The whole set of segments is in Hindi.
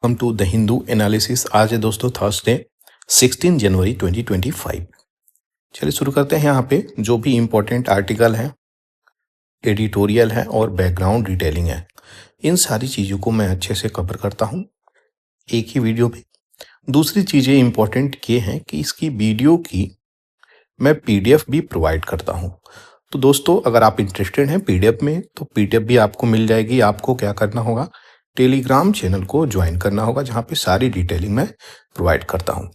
Welcome to the Hindu analysis. आज है दोस्तों थर्सडे 16 जनवरी 2025। चलिए शुरू करते हैं। यहाँ पे जो भी इम्पोर्टेंट आर्टिकल हैं, एडिटोरियल है और बैकग्राउंड डिटेलिंग है, इन सारी चीज़ों को मैं अच्छे से कवर करता हूँ एक ही वीडियो में। दूसरी चीज़ें इम्पोर्टेंट ये हैं कि इसकी वीडियो की मैं पीडीएफ भी प्रोवाइड करता हूँ। तो दोस्तों अगर आप इंटरेस्टेड हैं पीडीएफ में तो पीडीएफ भी आपको मिल जाएगी। आपको क्या करना होगा, टेलीग्राम चैनल को ज्वाइन करना होगा जहाँ पे सारी डिटेलिंग मैं प्रोवाइड करता हूँ।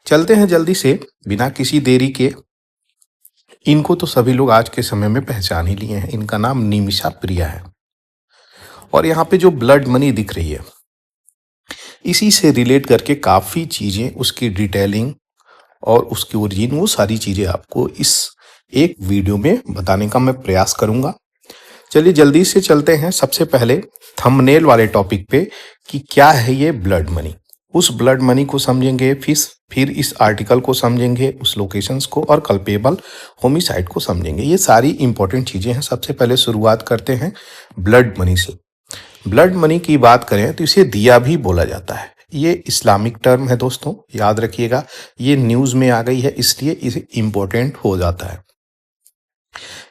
चलते हैं जल्दी से बिना किसी देरी के। इनको तो सभी लोग आज के समय में पहचान ही लिए हैं। इनका नाम निमिषा प्रिया है और यहाँ पे जो ब्लड मनी दिख रही है इसी से रिलेट करके काफ़ी चीज़ें, उसकी डिटेलिंग और उसकी ओरिजिन, वो सारी चीज़ें आपको इस एक वीडियो में बताने का मैं प्रयास करूंगा। चलिए जल्दी से चलते हैं। सबसे पहले थंबनेल वाले टॉपिक पे कि क्या है ये ब्लड मनी। उस ब्लड मनी को समझेंगे, फिर इस आर्टिकल को समझेंगे, उस लोकेशंस को और कल्पेबल होमिसाइड को समझेंगे। ये सारी इंपॉर्टेंट चीज़ें हैं। सबसे पहले शुरुआत करते हैं ब्लड मनी से। ब्लड मनी की बात करें तो इसे दिया भी बोला जाता है। ये इस्लामिक टर्म है दोस्तों, याद रखिएगा। ये न्यूज़ में आ गई है इसलिए इसे इम्पोर्टेंट हो जाता है।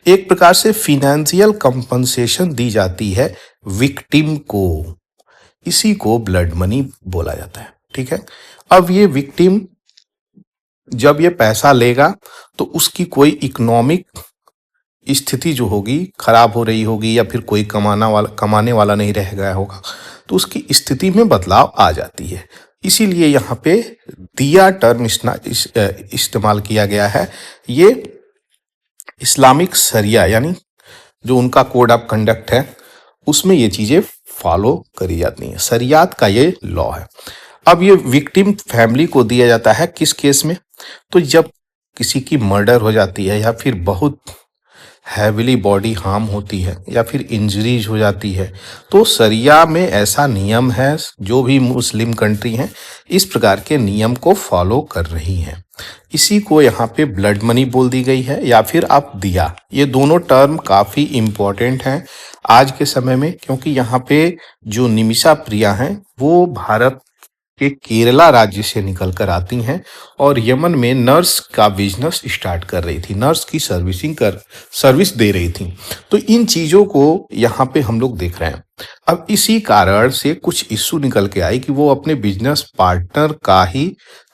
एक प्रकार से फिनेंशियल कंपनसेशन दी जाती है विक्टिम को, इसी को ब्लड मनी बोला जाता है। ठीक है। अब ये विक्टिम जब ये पैसा लेगा तो उसकी कोई इकोनॉमिक स्थिति जो होगी खराब हो रही होगी या फिर कोई कमाने वाला नहीं रह गया होगा तो उसकी स्थिति में बदलाव आ जाती है। इसीलिए यहाँ पे दिया टर्म इस्तेमाल किया गया है। ये इस्लामिक शरिया यानी जो उनका कोड ऑफ कंडक्ट है उसमें ये चीज़ें फॉलो करी जाती हैं। शरियात का ये लॉ है। अब ये विक्टिम फैमिली को दिया जाता है किस केस में, तो जब किसी की मर्डर हो जाती है या फिर बहुत हैविली बॉडी हार्म होती है या फिर इंजरीज हो जाती है तो शरिया में ऐसा नियम है। जो भी मुस्लिम कंट्री हैं इस प्रकार के नियम को फॉलो कर रही हैं। इसी को यहाँ पे ब्लड मनी बोल दी गई है या फिर आप दिया। ये दोनों टर्म काफ़ी इम्पोर्टेंट हैं आज के समय में, क्योंकि यहाँ पे जो निमिषा प्रिया हैं वो भारत के केरला राज्य से निकल कर आती हैं और यमन में नर्स का बिजनेस स्टार्ट कर रही थी, नर्स की सर्विस दे रही थी। तो इन चीज़ों को यहाँ पे हम लोग देख रहे हैं। अब इसी कारण से कुछ इश्यू निकल के आई कि वो अपने बिजनेस पार्टनर का ही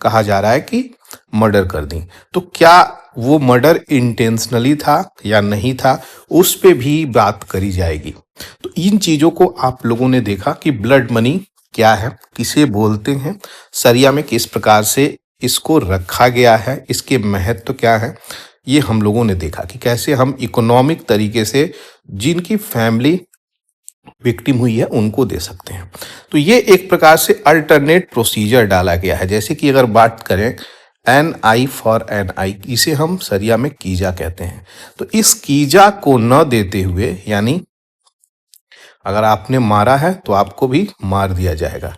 कहा जा रहा है कि मर्डर कर दी। तो क्या वो मर्डर इंटेंशनली था या नहीं था, उस पे भी बात करी जाएगी। तो इन चीज़ों को आप लोगों ने देखा कि ब्लड मनी क्या है, किसे बोलते हैं, शरिया में किस प्रकार से इसको रखा गया है, इसके महत्व क्या है, ये हम लोगों ने देखा कि कैसे हम इकोनॉमिक तरीके से जिनकी फैमिली विक्टिम हुई है उनको दे सकते हैं। तो ये एक प्रकार से अल्टरनेट प्रोसीजर डाला गया है। जैसे कि अगर बात करें एन आई फॉर एन आई, इसे हम शरिया में कीजा कहते हैं। तो इस कीजा को न देते हुए, यानी अगर आपने मारा है तो आपको भी मार दिया जाएगा,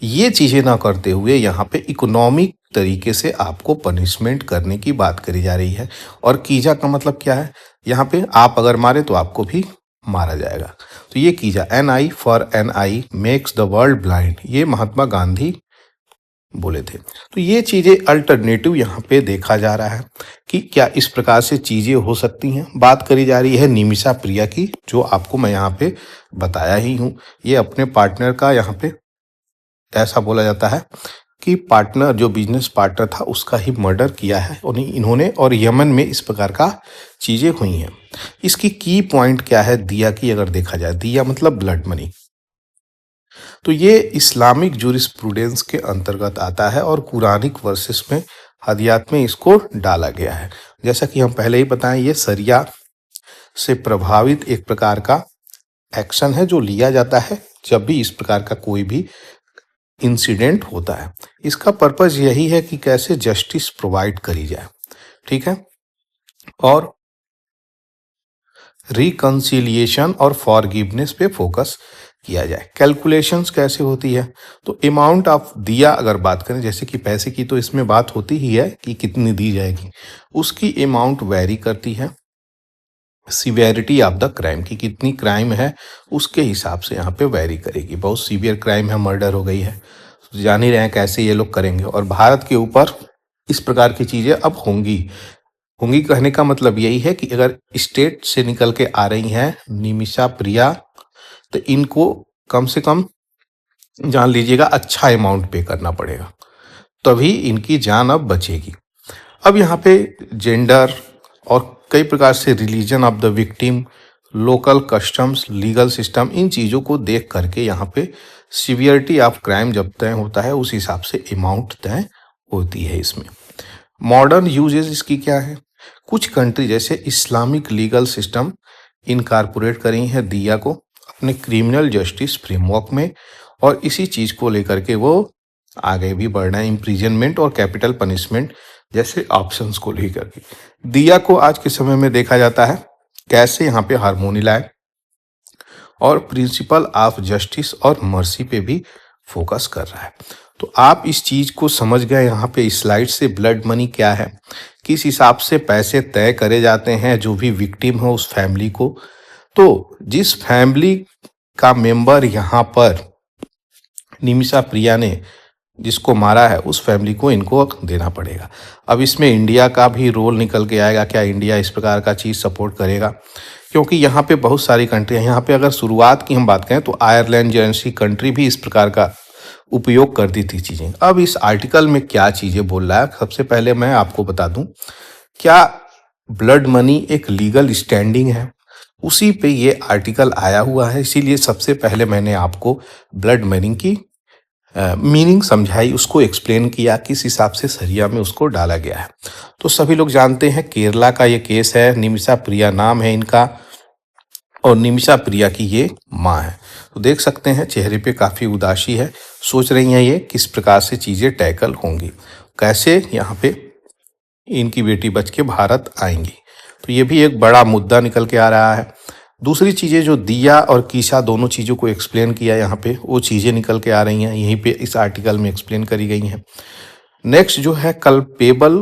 ये चीज़ें ना करते हुए यहाँ पे इकोनॉमिक तरीके से आपको पनिशमेंट करने की बात करी जा रही है। और कीजा का मतलब क्या है, यहाँ पे आप अगर मारे तो आपको भी मारा जाएगा। तो ये कीजा, an eye for an eye makes the world blind, ये महात्मा गांधी बोले थे। तो ये चीज़ें अल्टरनेटिव यहाँ पे देखा जा रहा है कि क्या इस प्रकार से चीज़ें हो सकती हैं। बात करी जा रही है निमिषा प्रिया की, जो आपको मैं यहाँ पे बताया ही हूँ। ये अपने पार्टनर का, यहाँ पे ऐसा बोला जाता है कि पार्टनर, जो बिजनेस पार्टनर था उसका ही मर्डर किया है इन्होंने, और यमन में इस प्रकार का चीज़ें हुई हैं। इसकी की पॉइंट क्या है दिया की, अगर देखा जाए, दिया मतलब ब्लड मनी। तो ये इस्लामिक जूरिस्प्रूडेंस के अंतर्गत आता है और कुरानिक वर्सेस में, हदियात में इसको डाला गया है। जैसा कि हम पहले ही बताएं, ये शरिया से प्रभावित एक प्रकार का एक्शन है जो लिया जाता है जब भी इस प्रकार का कोई भी इंसिडेंट होता है। इसका पर्पस यही है कि कैसे जस्टिस प्रोवाइड करी जाए, ठीक है, और रिकंसिलिएशन और फॉरगिवनेस पे फोकस किया जाए। कैलकुलेशंस कैसे होती है, तो अमाउंट ऑफ दिया अगर बात करें, जैसे कि पैसे की तो इसमें बात होती ही है कि कितनी दी जाएगी, उसकी अमाउंट वेरी करती है सीवियरिटी ऑफ द क्राइम की कितनी क्राइम है उसके हिसाब से यहाँ पे वेरी करेगी। बहुत सीवियर क्राइम है, मर्डर हो गई है, जान ही रहे हैं कैसे ये लोग करेंगे। और भारत के ऊपर इस प्रकार की चीजें अब होंगी। होंगी कहने का मतलब यही है कि अगर स्टेट से निकल के आ रही हैं निमिषा प्रिया, तो इनको कम से कम जान लीजिएगा अच्छा अमाउंट पे करना पड़ेगा, तभी इनकी जान अब बचेगी। अब यहाँ पे जेंडर और कई प्रकार से religion of the victim, local customs, legal system, इन चीज़ों को देख करके यहाँ पे सीवियरिटी ऑफ क्राइम जब तय होता है उस हिसाब से अमाउंट तय होती है इसमें। मॉडर्न यूजेस इसकी क्या है? कुछ कंट्री जैसे इस्लामिक लीगल सिस्टम इनकारपोरेट करी है दिया को अपने क्रिमिनल जस्टिस फ्रेमवर्क में, और इसी चीज़ को लेकर के वो आगे भी बढ़ रहे हैं, इम्प्रिजनमेंट और कैपिटल पनिशमेंट जैसे ऑप्शंस को लेकर के। दिया को आज के समय में देखा जाता है कैसे यहाँ पे हार्मोनी लाए और प्रिंसिपल ऑफ जस्टिस और मर्सी पे भी फोकस कर रहा है। तो आप इस चीज को समझ गए यहाँ पे स्लाइड से ब्लड मनी क्या है, किस हिसाब से पैसे तय करे जाते हैं जो भी विक्टिम हो उस फैमिली को। तो जिस फैमिली का मेंबर यहाँ पर निमिषा प्रिया ने जिसको मारा है उस फैमिली को इनको देना पड़ेगा। अब इसमें इंडिया का भी रोल निकल के आएगा, क्या इंडिया इस प्रकार का चीज़ सपोर्ट करेगा? क्योंकि यहाँ पे बहुत सारी कंट्री हैं। यहाँ पे अगर शुरुआत की हम बात करें तो आयरलैंड जैसी कंट्री भी इस प्रकार का उपयोग करती थी चीज़ें। अब इस आर्टिकल में क्या चीज़ें बोल रहा है, सबसे पहले मैं आपको बता दूं, क्या ब्लड मनी एक लीगल स्टैंडिंग है, उसी पे ये आर्टिकल आया हुआ है। इसीलिए सबसे पहले मैंने आपको ब्लड मनी की मीनिंग समझाई, उसको एक्सप्लेन किया किस हिसाब से सरिया में उसको डाला गया है। तो सभी लोग जानते हैं केरला का ये केस है, निमिषा प्रिया नाम है इनका और निमिषा प्रिया की ये माँ है। तो देख सकते हैं चेहरे पे काफ़ी उदासी है, सोच रही हैं ये किस प्रकार से चीज़ें टैकल होंगी, कैसे यहाँ पे इनकी बेटी बच के भारत आएंगी। तो ये भी एक बड़ा मुद्दा निकल के आ रहा है। दूसरी चीज़ें जो दिया और कीशा दोनों चीज़ों को एक्सप्लेन किया यहाँ पे, वो चीज़ें निकल के आ रही हैं, यहीं पे इस आर्टिकल में एक्सप्लेन करी गई हैं। नेक्स्ट जो है कल्पेबल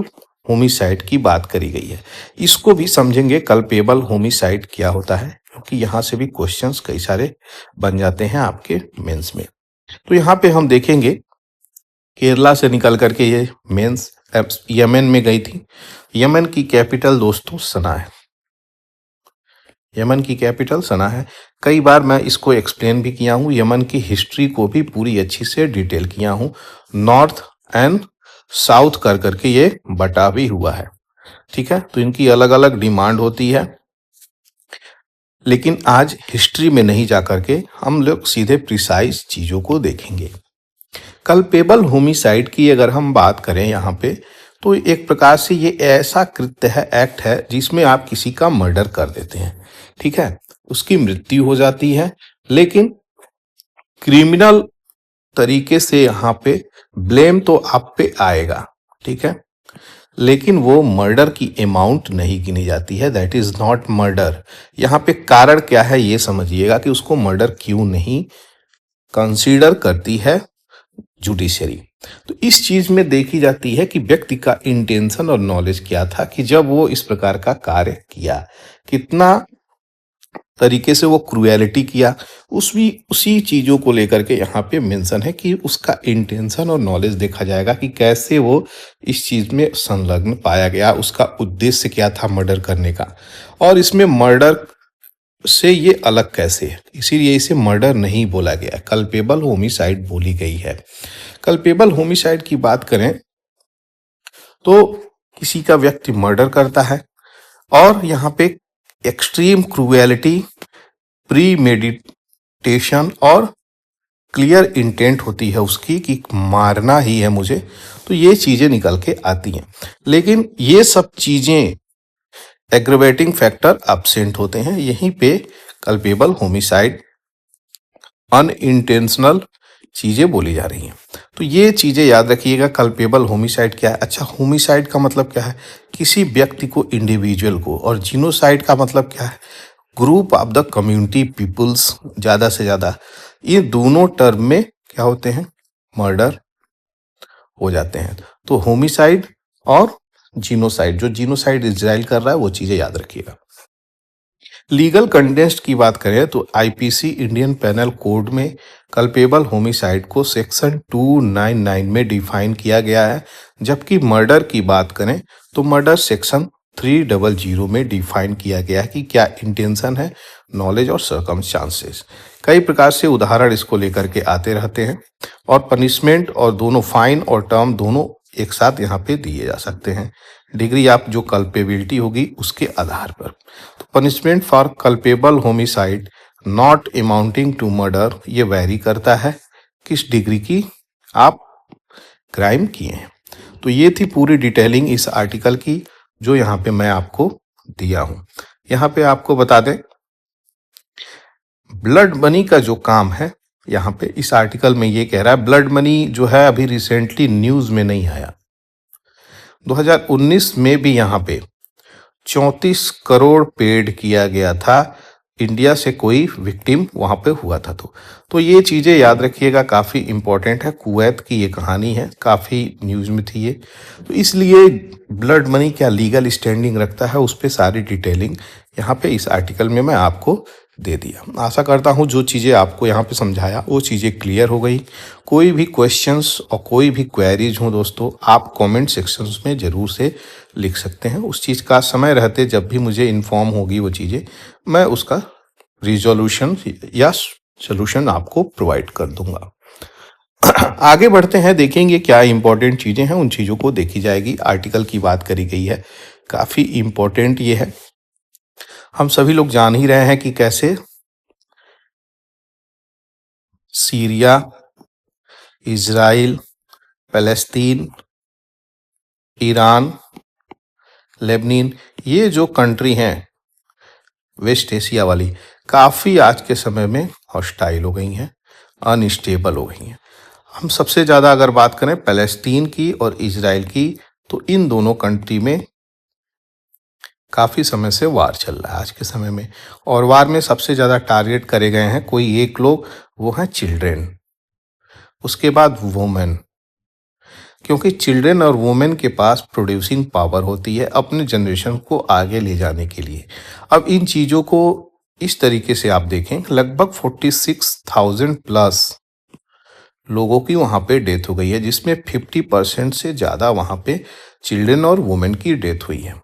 होमिसाइड की बात करी गई है, इसको भी समझेंगे कल्पेबल होमिसाइड क्या होता है, क्योंकि यहाँ से भी क्वेश्चंस कई सारे बन जाते हैं आपके मेंस में। तो यहाँ पे हम देखेंगे केरला से निकल करके ये मेंस यमन में गई थी। यमन की कैपिटल दोस्तों सना है। यमन की कैपिटल सना है। कई बार मैं इसको एक्सप्लेन भी किया हूँ, यमन की हिस्ट्री को भी पूरी अच्छी से डिटेल किया हूँ। नॉर्थ एंड साउथ कर करके ये बटा भी हुआ है, ठीक है। तो इनकी अलग अलग डिमांड होती है, लेकिन आज हिस्ट्री में नहीं जा करके हम लोग सीधे प्रिसाइज चीज़ों को देखेंगे। कल्पेबल होमिसाइड की अगर हम बात करें यहाँ पे, तो एक प्रकार से ये ऐसा कृत्य है, एक्ट है, जिसमें आप किसी का मर्डर कर देते हैं, ठीक है, उसकी मृत्यु हो जाती है, लेकिन क्रिमिनल तरीके से यहाँ पे ब्लेम तो आप पे आएगा, ठीक है, लेकिन वो मर्डर की अमाउंट नहीं गिनी जाती है, दैट इज नॉट मर्डर। यहाँ पे कारण क्या है ये समझिएगा कि उसको मर्डर क्यों नहीं कंसीडर करती है जुडिशरी। तो इस चीज में देखी जाती है कि व्यक्ति का इंटेंशन और नॉलेज क्या था कि जब वो इस प्रकार का कार्य किया, कितना तरीके से वो क्रूएलिटी किया, उसी चीजों को लेकर के यहाँ पे मेंशन है कि उसका इंटेंशन और नॉलेज देखा जाएगा कि कैसे वो इस चीज में संलग्न पाया गया, उसका उद्देश्य क्या था मर्डर करने का, और इसमें मर्डर से ये अलग कैसे है, इसीलिए इसे मर्डर नहीं बोला गया, कल्पेबल होमिसाइड बोली गई है। कल्पेबल होमिसाइड की बात करें तो किसी का व्यक्ति मर्डर करता है और यहाँ पे एक्सट्रीम क्रूएलिटी, प्री मेडिटेशन और क्लियर इंटेंट होती है उसकी कि मारना ही है मुझे, तो ये चीजें निकल के आती हैं। लेकिन ये सब चीजें एग्रेवेटिंग फैक्टर एब्सेंट होते हैं, यहीं पे कल्पेबल होमिसाइड अनइंटेंशनल चीजें बोली जा रही हैं। तो ये चीजें याद रखिएगा। कल्पेबल होमिसाइड क्या है? अच्छा, होमिसाइड का मतलब क्या है? किसी व्यक्ति को, इंडिविजुअल को, और जीनोसाइड का मतलब क्या है? Group of the community peoples, ज्यादा से ज्यादा। ये दोनों टर्म में क्या होते हैं? मर्डर हो जाते हैं। तो होमिसाइड और जीनोसाइड, जो जीनोसाइड इजराइल कर रहा है वो चीजें याद रखिएगा। लीगल कंटेक्स्ट की बात करें तो आईपीसी इंडियन पेनल कोड में कल्पेबल होमिसाइड को सेक्शन 299 में डिफाइन किया गया है, जबकि मर्डर की बात करें तो मर्डर सेक्शन 300 में डिफाइन किया गया है कि क्या इंटेंशन है, नॉलेज और सर्कमस्टांसेस। कई प्रकार से उदाहरण इसको लेकर के आते रहते हैं और पनिशमेंट और दोनों फाइन और टर्म दोनों एक साथ यहाँ पे दिए जा सकते हैं, डिग्री आप जो कल्पेबिलिटी होगी उसके आधार पर। तो punishment for culpable homicide not amounting to murder ये वैरी करता है किस डिग्री की आप क्राइम किए हैं। तो ये थी पूरी डिटेलिंग इस आर्टिकल की जो यहाँ पे मैं आपको दिया हूं। यहाँ पे आपको बता दें ब्लड मनी का जो काम है, यहाँ पे इस आर्टिकल में ये कह रहा है ब्लड मनी जो है अभी रिसेंटली न्यूज में नहीं आया। 2019 में भी यहाँ पे 34 करोड़ पेड किया गया था इंडिया से, कोई विक्टिम वहां पे हुआ था। तो ये चीजें याद रखिएगा, काफी इंपॉर्टेंट है। कुवैत की ये कहानी है, काफी न्यूज में थी ये, तो इसलिए ब्लड मनी क्या लीगल स्टैंडिंग रखता है उस पर सारी डिटेलिंग यहाँ पे इस आर्टिकल में मैं आपको दे दिया। आशा करता हूँ जो चीज़ें आपको यहाँ पे समझाया वो चीज़ें क्लियर हो गई। कोई भी क्वेश्चंस और कोई भी क्वेरीज हो दोस्तों, आप कमेंट सेक्शंस में ज़रूर से लिख सकते हैं। उस चीज़ का समय रहते जब भी मुझे इन्फॉर्म होगी वो चीज़ें, मैं उसका रिजोल्यूशन या सोल्यूशन आपको प्रोवाइड कर दूंगा। आगे बढ़ते हैं, देखेंगे क्या इंपॉर्टेंट चीज़ें हैं, उन चीज़ों को देखी जाएगी। आर्टिकल की बात करी गई है, काफ़ी इंपॉर्टेंट ये है। हम सभी लोग जान ही रहे हैं कि कैसे Syria, Israel, Palestine, Iran, Lebanon, ये जो कंट्री हैं वेस्ट एशिया वाली, काफ़ी आज के समय में हॉस्टाइल हो गई हैं, अनस्टेबल हो गई हैं। हम सबसे ज़्यादा अगर बात करें पैलेस्तीन की और इजराइल की, तो इन दोनों कंट्री में काफ़ी समय से वार चल रहा है आज के समय में, और वार में सबसे ज़्यादा टारगेट करे गए हैं कोई एक लोग, वो हैं चिल्ड्रेन, उसके बाद वुमेन, क्योंकि चिल्ड्रेन और वुमेन के पास प्रोड्यूसिंग पावर होती है अपने जनरेशन को आगे ले जाने के लिए। अब इन चीज़ों को इस तरीके से आप देखें, लगभग 46,000 प्लस लोगों की वहाँ पे डेथ हो गई है, जिसमें 50% से ज़्यादा वहाँ पे चिल्ड्रेन और वुमेन की डेथ हुई है।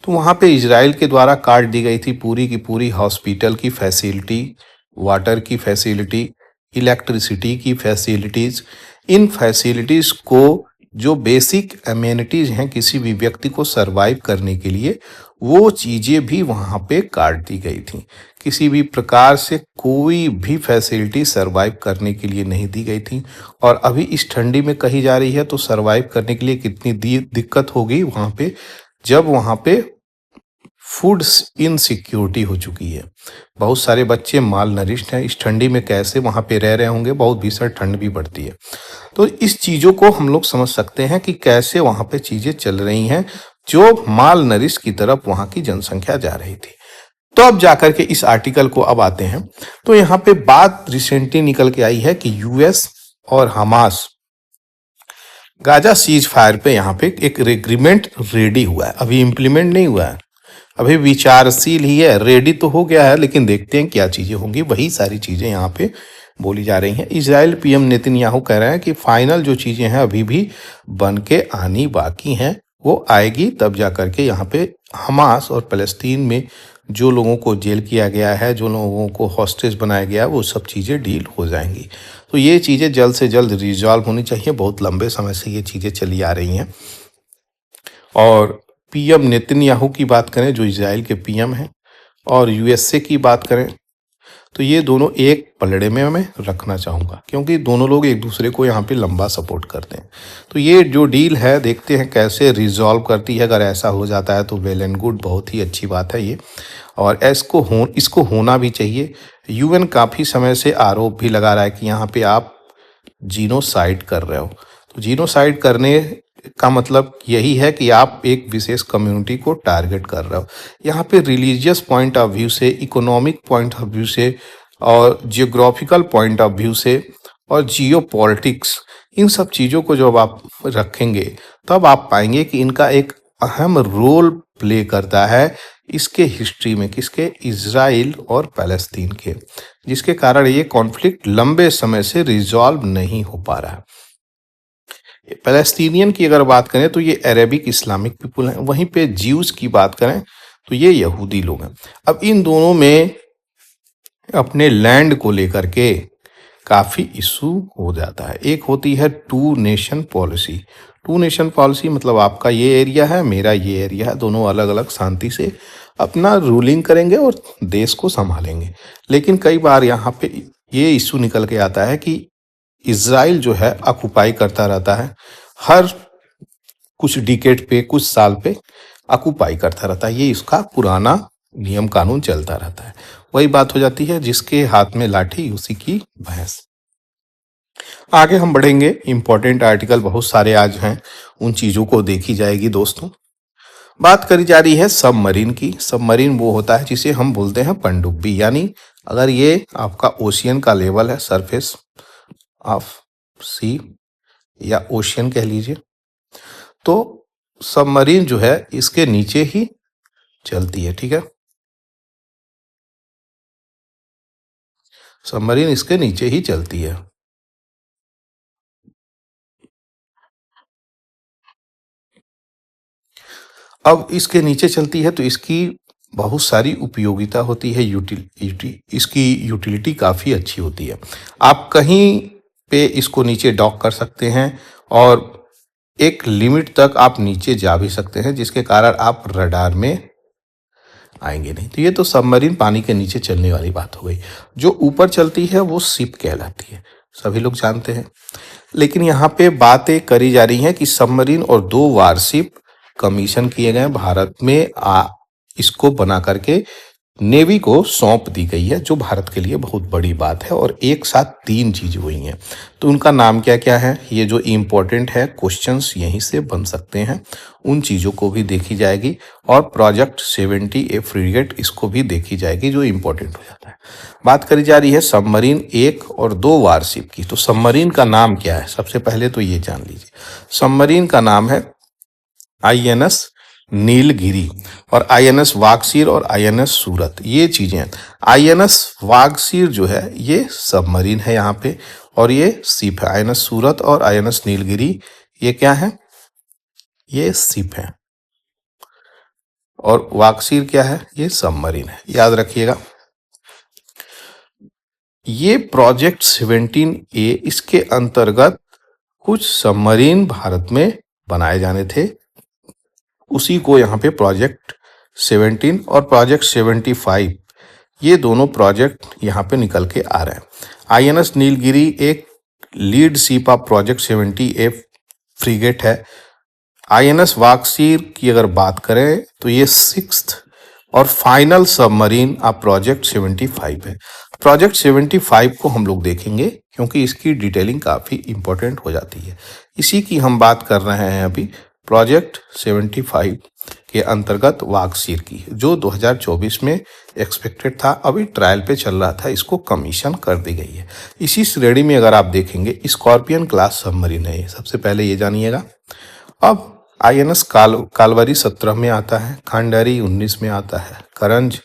तो वहाँ पे इजराइल के द्वारा काट दी गई थी पूरी की पूरी हॉस्पिटल की फैसिलिटी, वाटर की फैसिलिटी, इलेक्ट्रिसिटी की फैसिलिटीज़। इन फैसिलिटीज़ को जो बेसिक एमेनिटीज़ हैं किसी भी व्यक्ति को सरवाइव करने के लिए, वो चीज़ें भी वहाँ पे काट दी गई थी। किसी भी प्रकार से कोई भी फैसिलिटी सरवाइव करने के लिए नहीं दी गई थी। और अभी इस ठंडी में कही जा रही है तो सरवाइव करने के लिए कितनी दिक्कत होगी वहाँ पे, जब वहाँ पे फूड इनसिक्योरिटी हो चुकी है। बहुत सारे बच्चे माल नरिश्ड हैं, इस ठंडी में कैसे वहाँ पे रह रहे होंगे, बहुत भीषण ठंड भी पड़ती है। तो इस चीज़ों को हम लोग समझ सकते हैं कि कैसे वहाँ पे चीज़ें चल रही हैं, जो माल नरिश की तरफ वहाँ की जनसंख्या जा रही थी। तो अब जाकर के इस आर्टिकल को अब आते हैं, तो यहाँ पे बात रिसेंटली निकल के आई है कि यूएस और हमास गाजा सीज फायर पे यहाँ पे एक एग्रीमेंट रेडी हुआ है, अभी इम्प्लीमेंट नहीं हुआ है, अभी विचारशील ही है। रेडी तो हो गया है, लेकिन देखते हैं क्या चीज़ें होंगी, वही सारी चीज़ें यहाँ पे बोली जा रही हैं। इजराइल पीएम नेतन्याहू कह रहे हैं कि फाइनल जो चीज़ें हैं अभी भी बन के आनी बाकी हैं, वो आएगी तब जा कर के यहाँ पे हमास और फ़लस्तीन में जो लोगों को जेल किया गया है, जो लोगों को हॉस्टेज बनाया गया है, वो सब चीज़ें डील हो जाएंगी। तो ये चीज़ें जल्द से जल्द रिजॉल्व होनी चाहिए। बहुत लंबे समय से ये चीज़ें चली आ रही हैं। और पीएम नेतन्याहू की बात करें जो इजराइल के पीएम हैं, और यूएसए की बात करें तो ये दोनों एक पलड़े में मैं रखना चाहूँगा, क्योंकि दोनों लोग एक दूसरे को यहाँ पे लंबा सपोर्ट करते हैं। तो ये जो डील है देखते हैं कैसे रिजॉल्व करती है। अगर ऐसा हो जाता है तो वेल एंड गुड, बहुत ही अच्छी बात है ये, और इसको होना भी चाहिए। यूएन काफ़ी समय से आरोप भी लगा रहा है कि यहाँ पे आप जीनोसाइड कर रहे हो। तो जीनोसाइड करने का मतलब यही है कि आप एक विशेष कम्युनिटी को टारगेट कर रहे हो। यहाँ पे रिलीजियस पॉइंट ऑफ व्यू से, इकोनॉमिक पॉइंट ऑफ व्यू से, और जियोग्राफिकल पॉइंट ऑफ व्यू से, और जियो पॉलिटिक्स, इन सब चीज़ों को जब आप रखेंगे तब आप पाएंगे कि इनका एक अहम रोल प्ले करता है इसके हिस्ट्री में, किसके, इजराइल और पैलेस्तीन के, जिसके कारण ये कॉन्फ्लिक्ट लंबे समय से रिजॉल्व नहीं हो पा रहा है। पैलेस्टीनियन की अगर बात करें तो ये अरेबिक इस्लामिक पीपुल हैं, वहीं पे ज्यूज की बात करें तो ये यहूदी लोग हैं। अब इन दोनों में अपने लैंड को लेकर के काफ़ी इशू हो जाता है। एक होती है two nation policy. Two nation policy मतलब आपका ये एरिया है, मेरा ये एरिया है, दोनों अलग अलग शांति से अपना रूलिंग करेंगे और देश को संभालेंगे। लेकिन कई बार यहाँ पे ये इशू निकल के आता है कि इजराइल जो है ऑक्युपाई करता रहता है, हर कुछ डिकेड पे, कुछ साल पे ऑक्युपाई करता रहता है। ये इसका पुराना नियम कानून चलता रहता है। वही बात हो जाती है, जिसके हाथ में लाठी उसी की भैंस। आगे हम बढ़ेंगे, इंपॉर्टेंट आर्टिकल बहुत सारे आज हैं, उन चीजों को देखी जाएगी दोस्तों। बात करी जा रही है सबमरीन की। सबमरीन वो होता है जिसे हम बोलते हैं पनडुब्बी, यानी अगर ये आपका ओशियन का लेवल है, सरफेस ऑफ सी या ओशियन कह लीजिए, तो सबमरीन जो है इसके नीचे ही चलती है। ठीक है, सबमरीन इसके नीचे ही चलती है। अब इसके नीचे चलती है तो इसकी बहुत सारी उपयोगिता होती है, इसकी यूटिलिटी काफ़ी अच्छी होती है। आप कहीं पे इसको नीचे डॉक कर सकते हैं और एक लिमिट तक आप नीचे जा भी सकते हैं, जिसके कारण आप रडार में आएंगे नहीं। तो ये तो सबमरीन पानी के नीचे चलने वाली बात हो गई। जो ऊपर चलती है वो शिप कहलाती है, सभी लोग जानते हैं। लेकिन यहाँ पे बातें करी जा रही हैं कि सबमरीन और 2 वारशिप कमीशन किए गए भारत में, इसको बना करके नेवी को सौंप दी गई है, जो भारत के लिए बहुत बड़ी बात है। और एक साथ 3 चीज हुई हैं, तो उनका नाम क्या क्या है, ये जो इम्पोर्टेंट है, क्वेश्चंस यहीं से बन सकते हैं, उन चीजों को भी देखी जाएगी। और प्रोजेक्ट 70A फ्रीगेट, इसको भी देखी जाएगी, जो इम्पोर्टेंट हो जाता है। बात करी जा रही है सबमरीन 1 और 2 वारशिप की। तो सबमरीन का नाम क्या है, सबसे पहले तो ये जान लीजिए। सबमरीन का नाम है INS नीलगिरी और INS वागसीर और INS सूरत, ये चीजें हैं। INS वागसीर जो है ये सबमरीन है यहाँ पे, और ये शिप है। INS सूरत और INS नीलगिरी ये क्या है, ये शिप है। और वागसीर क्या है, ये सबमरीन है, याद रखिएगा। ये प्रोजेक्ट 17A, इसके अंतर्गत कुछ सबमरीन भारत में बनाए जाने थे, उसी को यहाँ पे प्रोजेक्ट 17 और प्रोजेक्ट 75, ये दोनों प्रोजेक्ट यहाँ पे निकल के आ रहे हैं। INS नीलगिरी एक lead ship of project 70A freight है। INS वागसीर की अगर बात करें तो ये 6th और फाइनल सबमरीन ऑफ प्रोजेक्ट 75 है। प्रोजेक्ट 75 को हम लोग देखेंगे क्योंकि इसकी डिटेलिंग काफ़ी इंपॉर्टेंट हो जाती है। इसी की हम बात कर रहे हैं अभी, प्रोजेक्ट 75 के अंतर्गत वागसीर की, जो 2024 में एक्सपेक्टेड था, अभी ट्रायल पे चल रहा था, इसको कमीशन कर दी गई है। इसी श्रेणी में अगर आप देखेंगे, स्कॉर्पियन क्लास सबमरीन है, सबसे पहले ये जानिएगा। अब INS कालवरी 17 में आता है, खंडारी 19 में आता है, करंज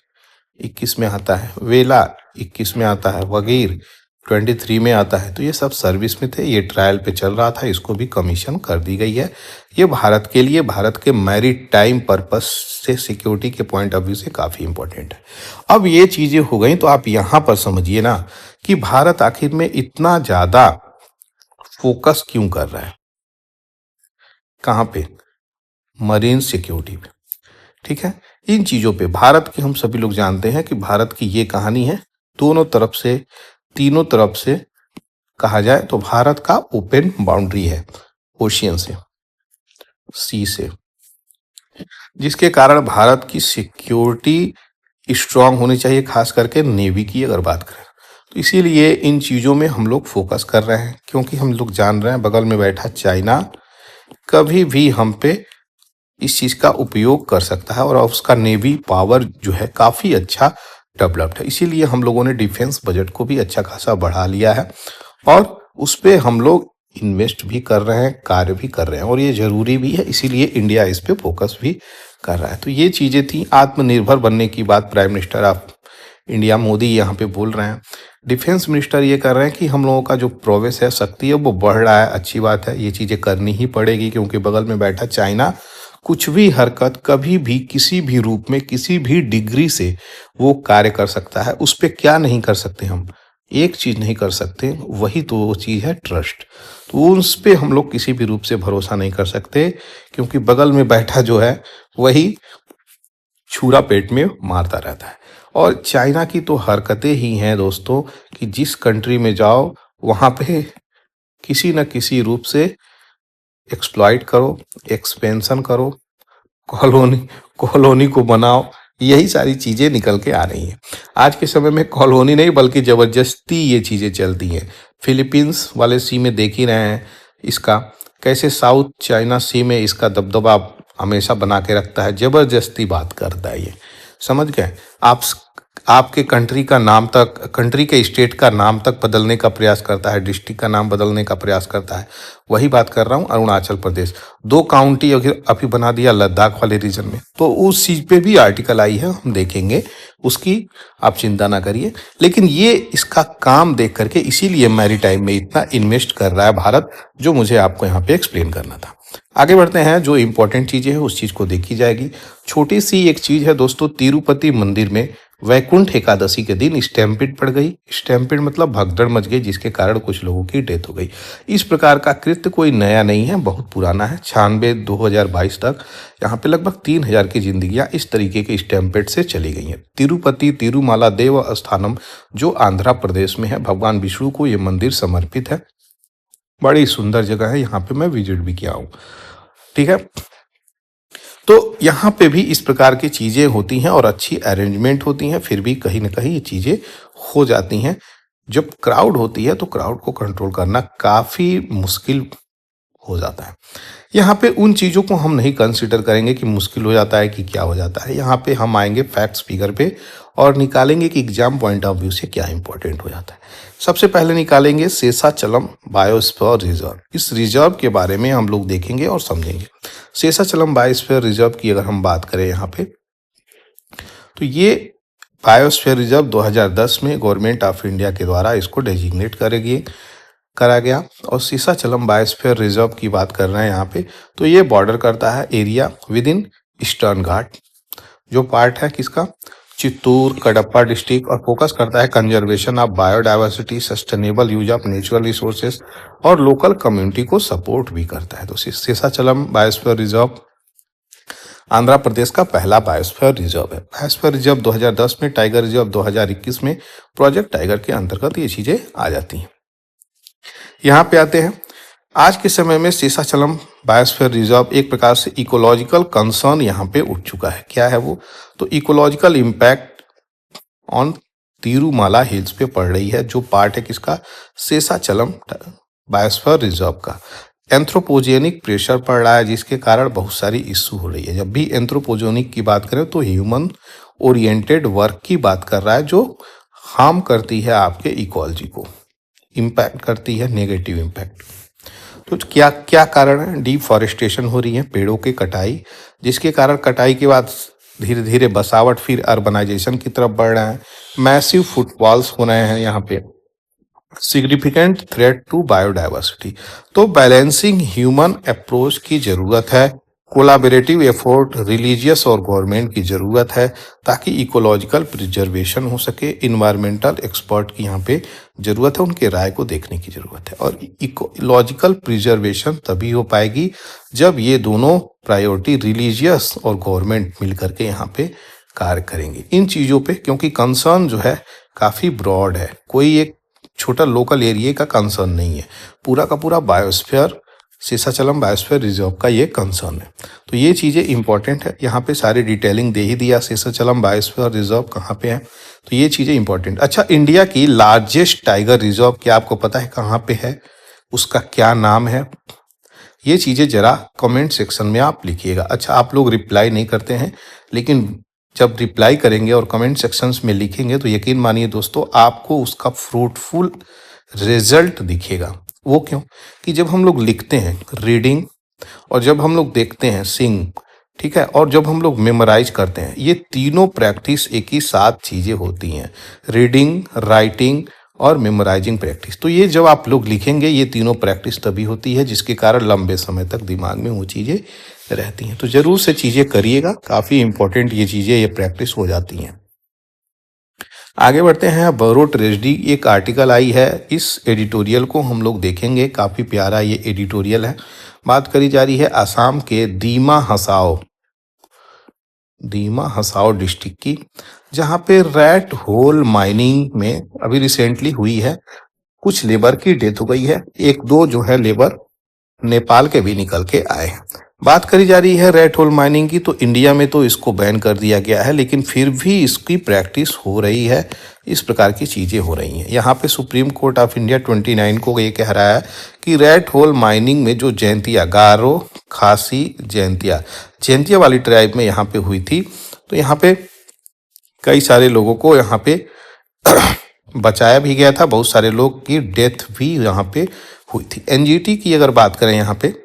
21 में आता है, वेला 21 में आता है, वगीर 23 में आता है। तो ये सब सर्विस में थे, ये ट्रायल पे चल रहा था, इसको भी कमीशन कर दी गई है। ये भारत के लिए, भारत के मैरिट टाइम पर्पस से, सिक्योरिटी के पॉइंट ऑफ व्यू से काफ़ी इंपॉर्टेंट है। अब ये चीज़ें हो गई, तो आप यहाँ पर समझिए ना कि भारत आखिर में इतना ज़्यादा फोकस क्यों कर रहा है, कहाँ पे, मरीन सिक्योरिटी पे। ठीक है, इन चीज़ों पे भारत की हम सभी लोग जानते हैं कि भारत की ये कहानी है, दोनों तरफ से, तीनों तरफ से कहा जाए तो भारत का ओपन बाउंड्री है, ओशियन से, सी से, जिसके कारण भारत की सिक्योरिटी स्ट्रांग होनी चाहिए, खास करके नेवी की अगर बात करें। तो इसीलिए इन चीज़ों में हम लोग फोकस कर रहे हैं, क्योंकि हम लोग जान रहे हैं बगल में बैठा चाइना कभी भी हम पे इस चीज़ का उपयोग कर सकता है, और उसका नेवी पावर जो है काफ़ी अच्छा डेवलप्ड है। इसीलिए हम लोगों ने डिफेंस बजट को भी अच्छा खासा बढ़ा लिया है, और उस पर हम लोग इन्वेस्ट भी कर रहे हैं, कार्य भी कर रहे हैं, और ये ज़रूरी भी है। इसीलिए इंडिया इस पे फोकस भी कर रहा है। तो ये चीज़ें थी। आत्मनिर्भर बनने की बात prime minister of India Modi यहाँ पे बोल रहे हैं। डिफेंस मिनिस्टर ये कर रहे हैं कि हम लोगों का जो प्रोग्रेस है, शक्ति है, वो बढ़ रहा है। अच्छी बात है, ये चीज़ें करनी ही पड़ेगी क्योंकि बगल में बैठा चाइना कुछ भी हरकत कभी भी किसी भी रूप में किसी भी डिग्री से वो कार्य कर सकता है। उस पर क्या नहीं कर सकते हम, एक चीज़ नहीं कर सकते, वही तो वो चीज़ है ट्रस्ट। तो उस पर हम लोग किसी भी रूप से भरोसा नहीं कर सकते क्योंकि बगल में बैठा जो है वही छुरा पेट में मारता रहता है। और चाइना की तो हरकतें ही हैं दोस्तों कि जिस कंट्री में जाओ वहाँ पे किसी न किसी रूप से एक्सप्लॉइट करो, एक्सपेंशन करो, कॉलोनी कॉलोनी को बनाओ, यही सारी चीज़ें निकल के आ रही हैं। आज के समय में कॉलोनी नहीं बल्कि ज़बरदस्ती ये चीज़ें चलती हैं। फिलीपींस वाले सी में देख ही रहे हैं इसका, कैसे साउथ चाइना सी में इसका दबदबा हमेशा बना के रखता है, ज़बरदस्ती बात करता है ये, समझ गए आप। आपके कंट्री का नाम तक, कंट्री के स्टेट का नाम तक बदलने का प्रयास करता है, डिस्ट्रिक्ट का नाम बदलने का प्रयास करता है। वही बात कर रहा हूँ अरुणाचल प्रदेश, 2 काउंटी अभी बना दिया लद्दाख वाले रीजन में। तो उस चीज़ पे भी आर्टिकल आई है, हम देखेंगे, उसकी आप चिंता ना करिए। लेकिन ये इसका काम देख करके इसीलिए मैरीटाइम में इतना इन्वेस्ट कर रहा है भारत, जो मुझे आपको यहाँ पे एक्सप्लेन करना था। आगे बढ़ते हैं, जो इंपॉर्टेंट चीज़ें हैं उस चीज़ को देखी जाएगी। छोटी सी एक चीज़ है दोस्तों, तिरुपति मंदिर में वैकुंठ एकादशी के दिन स्टैम्पिड पड़ गई। स्टैम्पिड मतलब भगदड़ मच गई, जिसके कारण कुछ लोगों की डेथ हो गई। इस प्रकार का कृत्य कोई नया नहीं है, बहुत पुराना है। 96-2022 तक यहाँ पे लगभग 3000 की जिंदगियां इस तरीके के स्टैम्पिड से चली गई हैं। तिरुपति तिरुमाला देव स्थानम जो आंध्र प्रदेश में है, भगवान विष्णु को ये मंदिर समर्पित है। बड़ी सुंदर जगह है, यहाँ पे मैं विजिट भी किया हूँ, ठीक है। तो यहाँ पे भी इस प्रकार की चीज़ें होती हैं और अच्छी अरेंजमेंट होती हैं, फिर भी कहीं ना कहीं ये चीज़ें हो जाती हैं। जब क्राउड होती है तो क्राउड को कंट्रोल करना काफ़ी मुश्किल हो जाता है। यहाँ पे उन चीज़ों को हम नहीं कंसिडर करेंगे कि मुश्किल हो जाता है कि क्या हो जाता है। यहाँ पे हम आएंगे फैक्ट्स फिगर पे और निकालेंगे कि एग्जाम पॉइंट ऑफ व्यू से क्या इंपॉर्टेंट हो जाता है। सबसे पहले निकालेंगे शेषाचलम बायोस्फीयर रिजर्व। इस रिजर्व के बारे में हम लोग देखेंगे और समझेंगे। शेषाचलम बायोस्फीयर रिजर्व की अगर हम बात करें यहाँ पे, तो ये बायोस्फीयर रिजर्व 2010 में गवर्नमेंट ऑफ इंडिया के द्वारा इसको डेजिग्नेट करा गया। और शेषाचलम बायोस्फीयर रिजर्व की बात कर रहे हैं यहाँ पे, तो ये बॉर्डर करता है एरिया विद इन ईस्टर्न घाट, जो पार्ट है किसका, चित्तूर कडप्पा डिस्ट्रिक्ट, और फोकस करता है conservation of biodiversity, sustainable use of natural resources और लोकल कम्युनिटी को सपोर्ट भी करता है। तो शेषाचलम बायोस्फीयर रिजर्व आंध्र प्रदेश का पहला बायोस्फीयर रिजर्व है। बायोस्फीयर रिजर्व 2010 में, टाइगर रिजर्व 2021 में, प्रोजेक्ट टाइगर के अंतर्गत ये चीजें आ जाती हैं। यहाँ पे आते हैं, आज के समय में शेषाचलम बायोस्फीयर रिजर्व एक प्रकार से इकोलॉजिकल कंसर्न यहाँ पे उठ चुका है। क्या है वो, तो ecological impact on Tirumala hills पे पड़ रही है, जो पार्ट है किसका, शेषाचलम बायोस्फीयर रिजर्व का। एंथ्रोपोजेनिक प्रेशर पड़ रहा है, जिसके कारण बहुत सारी इश्यू हो रही है। जब भी एंथ्रोपोजेनिक की बात करें तो ह्यूमन ओरिएंटेड वर्क की बात कर रहा है, जो हार्म करती है आपके इकोलॉजी को, इम्पैक्ट करती है, नेगेटिव इम्पैक्ट। तो क्या क्या कारण है, डिफॉरेस्टेशन हो रही है, पेड़ों की कटाई, जिसके कारण कटाई के बाद धीरे धीरे बसावट फिर अर्बनाइजेशन की तरफ बढ़ रहा है, मैसिव फुटफॉल्स हो रहे हैं यहाँ पे, सिग्निफिकेंट थ्रेट टू बायोडाइवर्सिटी। तो बैलेंसिंग ह्यूमन अप्रोच की जरूरत है, कोलाबरेटिव एफर्ट रिलीजियस और गवर्नमेंट की जरूरत है, ताकि इकोलॉजिकल प्रिजर्वेशन हो सके। इन्वायरमेंटल एक्सपर्ट की यहाँ पे जरूरत है, उनके राय को देखने की जरूरत है। और इकोलॉजिकल प्रिजर्वेशन तभी हो पाएगी जब ये दोनों प्रायोरिटी, रिलीजियस और गवर्नमेंट मिलकर के यहाँ पे कार्य करेंगे इन चीज़ों पे, क्योंकि कंसर्न जो है काफ़ी ब्रॉड है, कोई एक छोटा लोकल एरिया का कंसर्न नहीं है, पूरा का पूरा बायोस्फीयर, शेषाचलम बायोस्फीयर रिजर्व का ये कंसर्न है। तो ये चीज़ें इंपॉर्टेंट है, यहाँ पे सारी डिटेलिंग दे ही दिया, शेषाचलम बायोस्फीयर रिजर्व कहाँ पे है, तो ये चीज़ें इंपॉर्टेंट। अच्छा, इंडिया की लार्जेस्ट टाइगर रिजर्व क्या आपको पता है कहाँ पे है, उसका क्या नाम है, ये चीज़ें जरा कमेंट सेक्शन में आप लिखिएगा। अच्छा, आप लोग रिप्लाई नहीं करते हैं, लेकिन जब रिप्लाई करेंगे और कमेंट सेक्शंस में लिखेंगे तो यकीन मानिए दोस्तों, आपको उसका फ्रूटफुल रिजल्ट दिखेगा। वो क्यों, कि जब हम लोग लिखते हैं रीडिंग और जब हम लोग देखते हैं सिंग, ठीक है। और जब हम लोग मेमोराइज करते हैं, ये तीनों प्रैक्टिस एक ही साथ चीजें होती हैं, रीडिंग, राइटिंग और मेमोराइजिंग प्रैक्टिस। तो ये जब आप लोग लिखेंगे, ये तीनों प्रैक्टिस तभी होती है जिसके कारण लंबे समय तक दिमाग में वो चीजें रहती हैं। तो जरूर से चीजें करिएगा, काफी इंपॉर्टेंट ये चीजें, ये प्रैक्टिस हो जाती हैं। आगे बढ़ते हैं। बरो ट्रेजेडी एक आर्टिकल आई है, इस एडिटोरियल को हम लोग देखेंगे। काफी प्यारा ये एडिटोरियल है। बात करी जा रही है असम के दीमा हसाओ डिस्ट्रिक्ट की, जहां पे रैट होल माइनिंग में अभी रिसेंटली हुई है, कुछ लेबर की डेथ हो गई है। एक दो जो है लेबर नेपाल के भी निकल के आए हैं। बात करी जा रही है रेड होल माइनिंग की, तो इंडिया में तो इसको बैन कर दिया गया है, लेकिन फिर भी इसकी प्रैक्टिस हो रही है। इस प्रकार की चीजें हो रही हैं। यहाँ पे सुप्रीम कोर्ट ऑफ इंडिया 29 को ये कह रहा है कि रेड होल माइनिंग में जो जयंतिया, गारो, खासी, जयंतिया वाली ट्राइब में यहाँ पे हुई थी, तो यहाँ पे कई सारे लोगों को यहाँ पे बचाया भी गया था, बहुत सारे लोग की डेथ भी यहाँ पे हुई थी। एनजीटी की अगर बात करें, यहाँ पे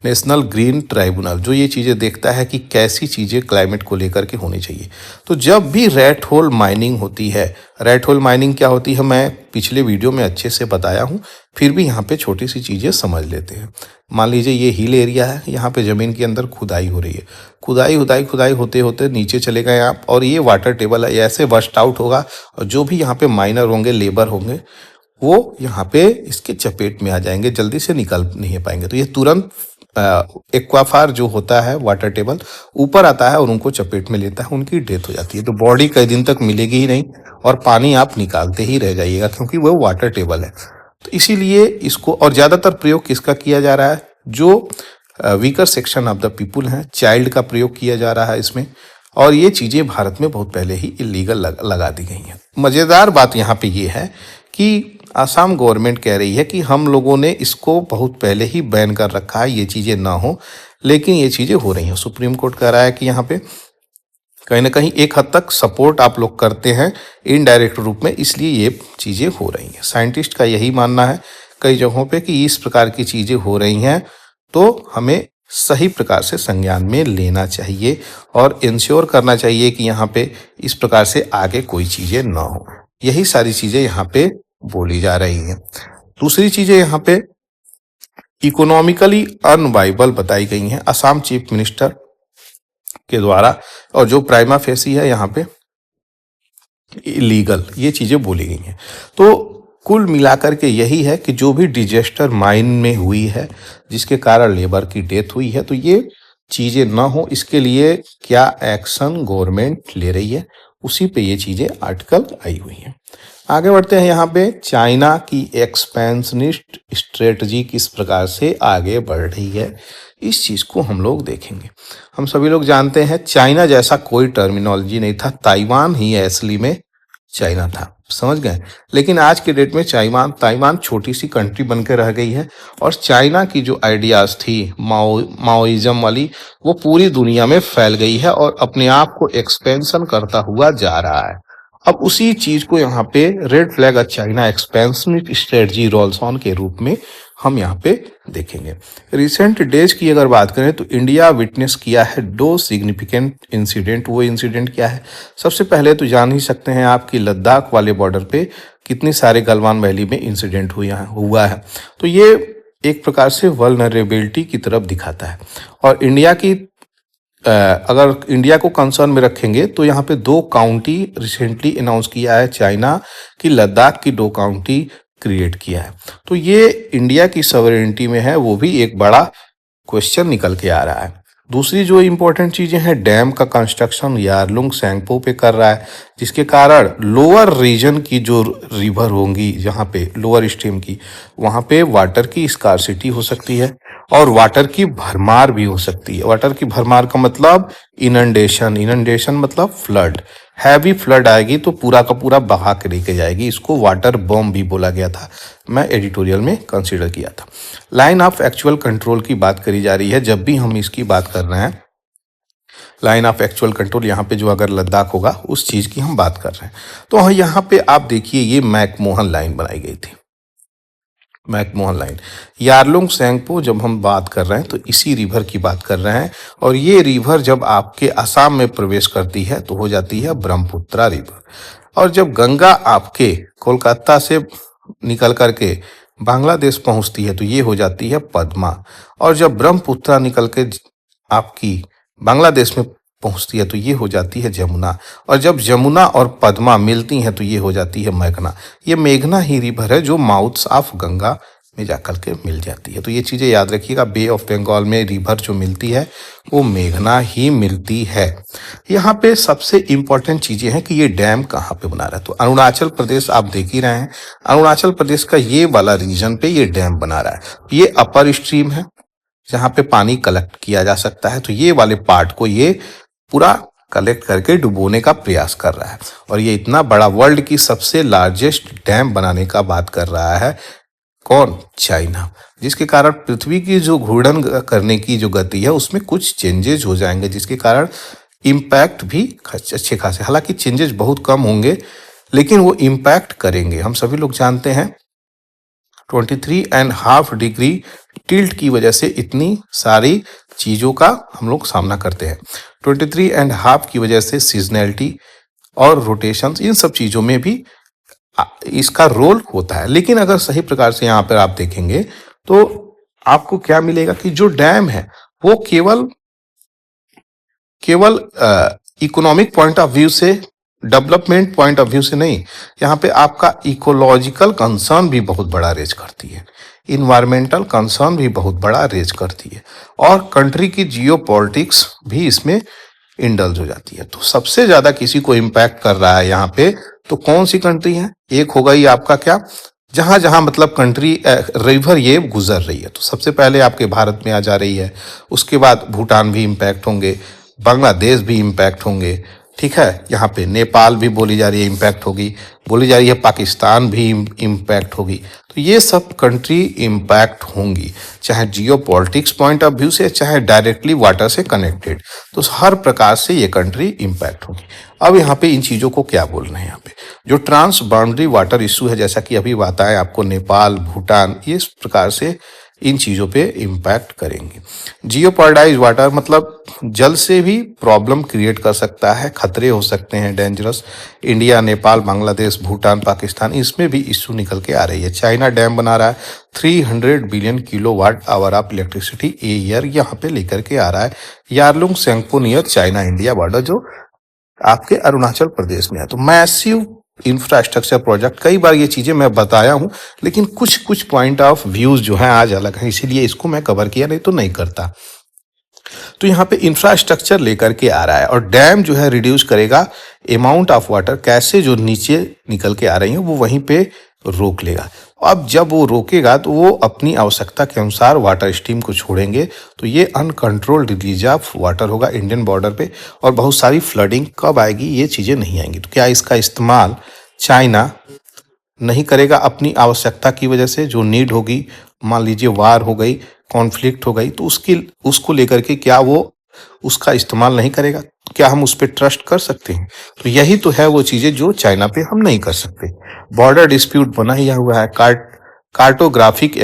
नेशनल ग्रीन ट्राइब्यूनल जो ये चीज़ें देखता है कि कैसी चीज़ें क्लाइमेट को लेकर के होनी चाहिए। तो जब भी रेड होल माइनिंग होती है, रेड होल माइनिंग क्या होती है मैं पिछले वीडियो में अच्छे से बताया हूँ, फिर भी यहाँ पे छोटी सी चीज़ें समझ लेते हैं। मान लीजिए ये हिल एरिया है, यहाँ पे ज़मीन के अंदर खुदाई हो रही है, खुदाई होते होते नीचे चले गए आप, और ये वाटर टेबल है, ऐसे वस्ट आउट होगा, और जो भी यहाँ पे माइनर होंगे, लेबर होंगे, वो यहाँ पे इसके चपेट में आ जाएंगे, जल्दी से निकल नहीं पाएंगे। तो ये तुरंत एक्वाफार जो होता है, वाटर टेबल ऊपर आता है और उनको चपेट में लेता है, उनकी डेथ हो जाती है। तो बॉडी कई दिन तक मिलेगी ही नहीं, और पानी आप निकालते ही रह जाइएगा, क्योंकि वो वाटर टेबल है। तो इसीलिए इसको, और ज्यादातर प्रयोग किसका किया जा रहा है, जो weaker section of the people हैं, चाइल्ड का प्रयोग किया जा रहा है इसमें। और ये चीजें भारत में बहुत पहले ही इलीगल लगा दी गई हैं। मजेदार बात यहाँ पे ये है कि आसाम गवर्नमेंट कह रही है कि हम लोगों ने इसको बहुत पहले ही बैन कर रखा है, ये चीजें ना हो, लेकिन ये चीजें हो रही हैं। सुप्रीम कोर्ट कह रहा है कि यहाँ पे कहीं ना कहीं एक हद तक सपोर्ट आप लोग करते हैं इनडायरेक्ट रूप में, इसलिए ये चीजें हो रही हैं। साइंटिस्ट का यही मानना है कई जगहों पे कि इस प्रकार की चीजें हो रही हैं, तो हमें सही प्रकार से संज्ञान में लेना चाहिए और इंश्योर करना चाहिए कि यहाँ पे इस प्रकार से आगे कोई चीजें ना हो। यही सारी चीजें यहाँ पे बोली जा रही हैं। दूसरी चीजें यहाँ पे इकोनॉमिकली अनवाइबल बताई गई हैं असम चीफ मिनिस्टर के द्वारा, और जो प्राइमा फेसी है यहाँ पे इलीगल, ये चीजें बोली गई हैं। तो कुल मिलाकर के यही है कि जो भी डिजास्टर माइन में हुई है, जिसके कारण लेबर की डेथ हुई है, तो ये चीजें ना हो, इसके लिए क्या एक्शन गवर्नमेंट ले रही है, उसी पे ये चीजें आर्टिकल आई हुई हैं। आगे बढ़ते हैं। यहाँ पे चाइना की एक्सपेंशनिस्ट स्ट्रेटजी किस प्रकार से आगे बढ़ रही है, इस चीज को हम लोग देखेंगे। हम सभी लोग जानते हैं चाइना जैसा कोई टर्मिनोलॉजी नहीं था, ताइवान ही असली में चाइना था, समझ गए। लेकिन आज के डेट में ताइवान छोटी सी कंट्री बन के रह गई है, और चाइना की जो आइडियाज थी माओइज्म वाली, वो पूरी दुनिया में फैल गई है और अपने आप को एक्सपेंशन करता हुआ जा रहा है। अब उसी चीज को यहाँ पे red flag of China expansionist strategy rolls on के रूप में हम यहाँ पे देखेंगे। रिसेंट डेज की अगर बात करें तो इंडिया विटनेस किया है 2 सिग्निफिकेंट इंसिडेंट। वो इंसिडेंट क्या है, सबसे पहले तो जान ही सकते हैं आप कि लद्दाख वाले बॉर्डर पे कितनी सारे गलवान वैली में इंसिडेंट हुआ है। तो ये एक प्रकार से वल्नरेबिलिटी की तरफ दिखाता है। और इंडिया की अगर इंडिया को कंसर्न में रखेंगे तो यहाँ पे 2 काउंटी रिसेंटली अनाउंस किया है चाइना की, लद्दाख की 2 काउंटी क्रिएट किया है। तो ये इंडिया की सॉवरेनिटी में है, वो भी एक बड़ा क्वेश्चन निकल के आ रहा है। दूसरी जो इंपॉर्टेंट चीजें हैं, डैम का कंस्ट्रक्शन यारलुंग सैंगपो पे कर रहा है, जिसके कारण लोअर रीजन की जो रिवर होंगी, जहाँ पे लोअर स्ट्रीम की, वहाँ पे वाटर की स्कार्सिटी हो सकती है और वाटर की भरमार भी हो सकती है। वाटर की भरमार का मतलब इनंडेशन मतलब फ्लड, हैवी फ्लड आएगी तो पूरा का पूरा बहा के लेके जाएगी। इसको वाटर बॉम्ब भी बोला गया था, मैं एडिटोरियल में कंसीडर किया था। लाइन ऑफ एक्चुअल कंट्रोल की बात करी जा रही है, जब भी हम इसकी बात कर रहे हैं, लाइन ऑफ एक्चुअल कंट्रोल यहाँ पे जो अगर लद्दाख होगा उस चीज की हम बात कर रहे हैं। तो यहाँ पे आप देखिए ये मैकमोहन लाइन बनाई गई थी। McMahon line. यारलुंग सेंगपो जब हम बात कर रहे हैं तो इसी रिवर की बात कर रहे हैं, और ये रिवर जब आपके असम में प्रवेश करती है तो हो जाती है ब्रह्मपुत्रा रिवर। और जब गंगा आपके कोलकाता से निकल करके बांग्लादेश पहुंचती है तो ये हो जाती है पद्मा। और जब ब्रह्मपुत्रा निकल के आपकी बांग्लादेश में पहुंचती है तो ये हो जाती है जमुना। और जब जमुना और पद्मा मिलती हैं तो ये हो जाती है मेघना। ये मेघना ही रिवर है जो माउथ ऑफ गंगा में जाकर के मिल जाती है। तो ये चीजें याद रखिएगा, बे ऑफ बंगाल में रिवर जो मिलती है वो मेघना ही मिलती है। यहाँ पे सबसे इंपॉर्टेंट चीजें हैं कि ये डैम कहाँ पे बना रहा है। तो अरुणाचल प्रदेश आप देख ही रहे हैं, अरुणाचल प्रदेश का ये वाला रीजन पे ये डैम बना रहा है। ये अपर स्ट्रीम है जहाँ पे पानी कलेक्ट किया जा सकता है, तो ये वाले पार्ट को ये पूरा कलेक्ट करके डुबोने का प्रयास कर रहा है। और ये इतना बड़ा, वर्ल्ड की सबसे लार्जेस्ट डैम बनाने का बात कर रहा है कौन? चाइना। जिसके कारण पृथ्वी की जो घूर्णन करने की जो गति है उसमें कुछ चेंजेस हो जाएंगे, जिसके कारण इम्पैक्ट भी अच्छे खासे, हालांकि चेंजेस बहुत कम होंगे लेकिन वो इम्पैक्ट करेंगे। हम सभी लोग जानते हैं 23.5 डिग्री टिल्ट की वजह से इतनी सारी चीजों का हम लोग सामना करते हैं। 23.5 की वजह से सीजनैलिटी और रोटेशन, इन सब चीजों में भी इसका रोल होता है। लेकिन अगर सही प्रकार से यहाँ पर आप देखेंगे तो आपको क्या मिलेगा कि जो डैम है वो केवल इकोनॉमिक पॉइंट ऑफ व्यू से, डेवलपमेंट पॉइंट ऑफ व्यू से नहीं, यहाँ पे आपका इकोलॉजिकल कंसर्न भी बहुत बड़ा रेज करती है, इन्वायरमेंटल कंसर्न भी बहुत बड़ा रेज करती है, और कंट्री की जियो पॉलिटिक्स भी इसमें इंडल्ज हो जाती है। तो सबसे ज्यादा किसी को इम्पैक्ट कर रहा है यहाँ पे तो कौन सी कंट्री है? एक होगा ये आपका क्या, जहां जहां मतलब कंट्री रिवर ये गुजर रही है। तो सबसे पहले आपके भारत में आ जा रही है, उसके बाद भूटान भी इम्पैक्ट होंगे, बांग्लादेश भी इम्पैक्ट होंगे, ठीक है। यहाँ पे नेपाल भी बोली जा रही है इम्पैक्ट होगी, बोली जा रही है पाकिस्तान भी इम्पैक्ट होगी। तो ये सब कंट्री इम्पैक्ट होंगी, चाहे जियो पॉलिटिक्स पॉइंट ऑफ व्यू से, चाहे डायरेक्टली वाटर से कनेक्टेड, तो हर प्रकार से ये कंट्री इम्पैक्ट होगी। अब यहाँ पे इन चीज़ों को क्या बोलना है, यहाँ पे जो ट्रांस बाउंड्री वाटर इशू है, जैसा कि अभी बताएं आपको, नेपाल, भूटान, इस प्रकार से इन चीज़ों पे इम्पैक्ट करेंगे। जियोपोर्डाइज वाटर मतलब जल से भी प्रॉब्लम क्रिएट कर सकता है, खतरे हो सकते हैं डेंजरस। इंडिया, नेपाल, बांग्लादेश, भूटान, पाकिस्तान, इसमें भी इशू निकल के आ रही है। चाइना डैम बना रहा है, 300 billion kilowatt hour of electricity a year यहाँ पे लेकर के आ रहा है। Yarlung Tsangpo near China India border, जो आपके अरुणाचल प्रदेश में है। तो मैसिव इंफ्रास्ट्रक्चर प्रोजेक्ट, कई बार ये चीजें मैं बताया हूं, लेकिन कुछ कुछ पॉइंट ऑफ व्यूज जो हैं आज अलग हैं, इसीलिए इसको मैं कवर किया, नहीं तो नहीं करता। तो यहाँ पे इंफ्रास्ट्रक्चर लेकर के आ रहा है, और डैम जो है रिड्यूस करेगा अमाउंट ऑफ वाटर, कैसे जो नीचे निकल के आ रही है वो वहीं पे रोक लेगा। अब जब वो रोकेगा तो वो अपनी आवश्यकता के अनुसार वाटर स्ट्रीम को छोड़ेंगे, तो ये अनकंट्रोल्ड रिलीज ऑफ वाटर होगा इंडियन बॉर्डर पे, और बहुत सारी फ्लडिंग कब आएगी, ये चीजें नहीं आएंगी। तो क्या इसका इस्तेमाल चाइना नहीं करेगा अपनी आवश्यकता की वजह से, जो नीड होगी, मान लीजिए वार हो गई, कॉन्फ्लिक्ट हो गई, तो उसको लेकर के क्या वो उसका इस्तेमाल नहीं करेगा? क्या हम उस पर ट्रस्ट कर सकते हैं? तो यही तो है वो चीजें जो चाइना पे हम नहीं कर सकते। बॉर्डर डिस्प्यूट बना ही हुआ है, कार्टोग्राफिक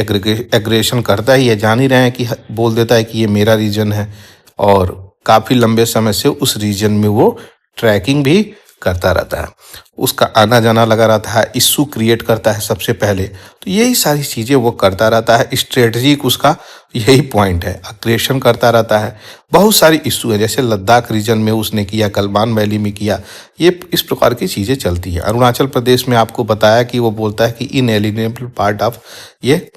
एग्रेशन करता ही है, जान ही रहे हैं कि बोल देता है कि ये मेरा रीजन है, और काफी लंबे समय से उस रीजन में वो ट्रैकिंग भी करता रहता है, उसका आना जाना लगा रहता है, इशू क्रिएट करता है सबसे पहले। तो यही सारी चीजें वो करता रहता है, स्ट्रेटजिक उसका यही पॉइंट है, अग्रेशन करता रहता है। बहुत सारी इशू है, जैसे लद्दाख रीजन में उसने किया, गलवान वैली में किया, ये इस प्रकार की चीजें चलती है। अरुणाचल प्रदेश में आपको बताया कि वो बोलता है कि इनएलिनेबल पार्ट ऑफ ये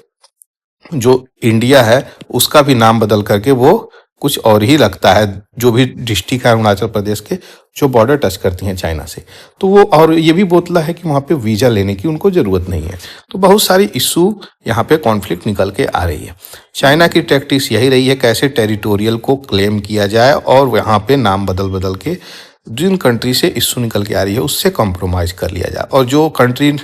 जो इंडिया है उसका भी नाम बदल करके वो कुछ और ही लगता है, जो भी डिस्ट्रिक्ट है अरुणाचल प्रदेश के जो बॉर्डर टच करती हैं चाइना से। तो वो, और ये भी बोतला है कि वहाँ पे वीजा लेने की उनको जरूरत नहीं है। तो बहुत सारी इशू यहाँ पे कॉन्फ्लिक्ट निकल के आ रही है। चाइना की टैक्टिक्स यही रही है, कैसे टेरिटोरियल को क्लेम किया जाए, और यहाँ पे नाम बदल बदल के जिन कंट्री से इशू निकल के आ रही है उससे कॉम्प्रोमाइज कर लिया जाए, और जो कंट्री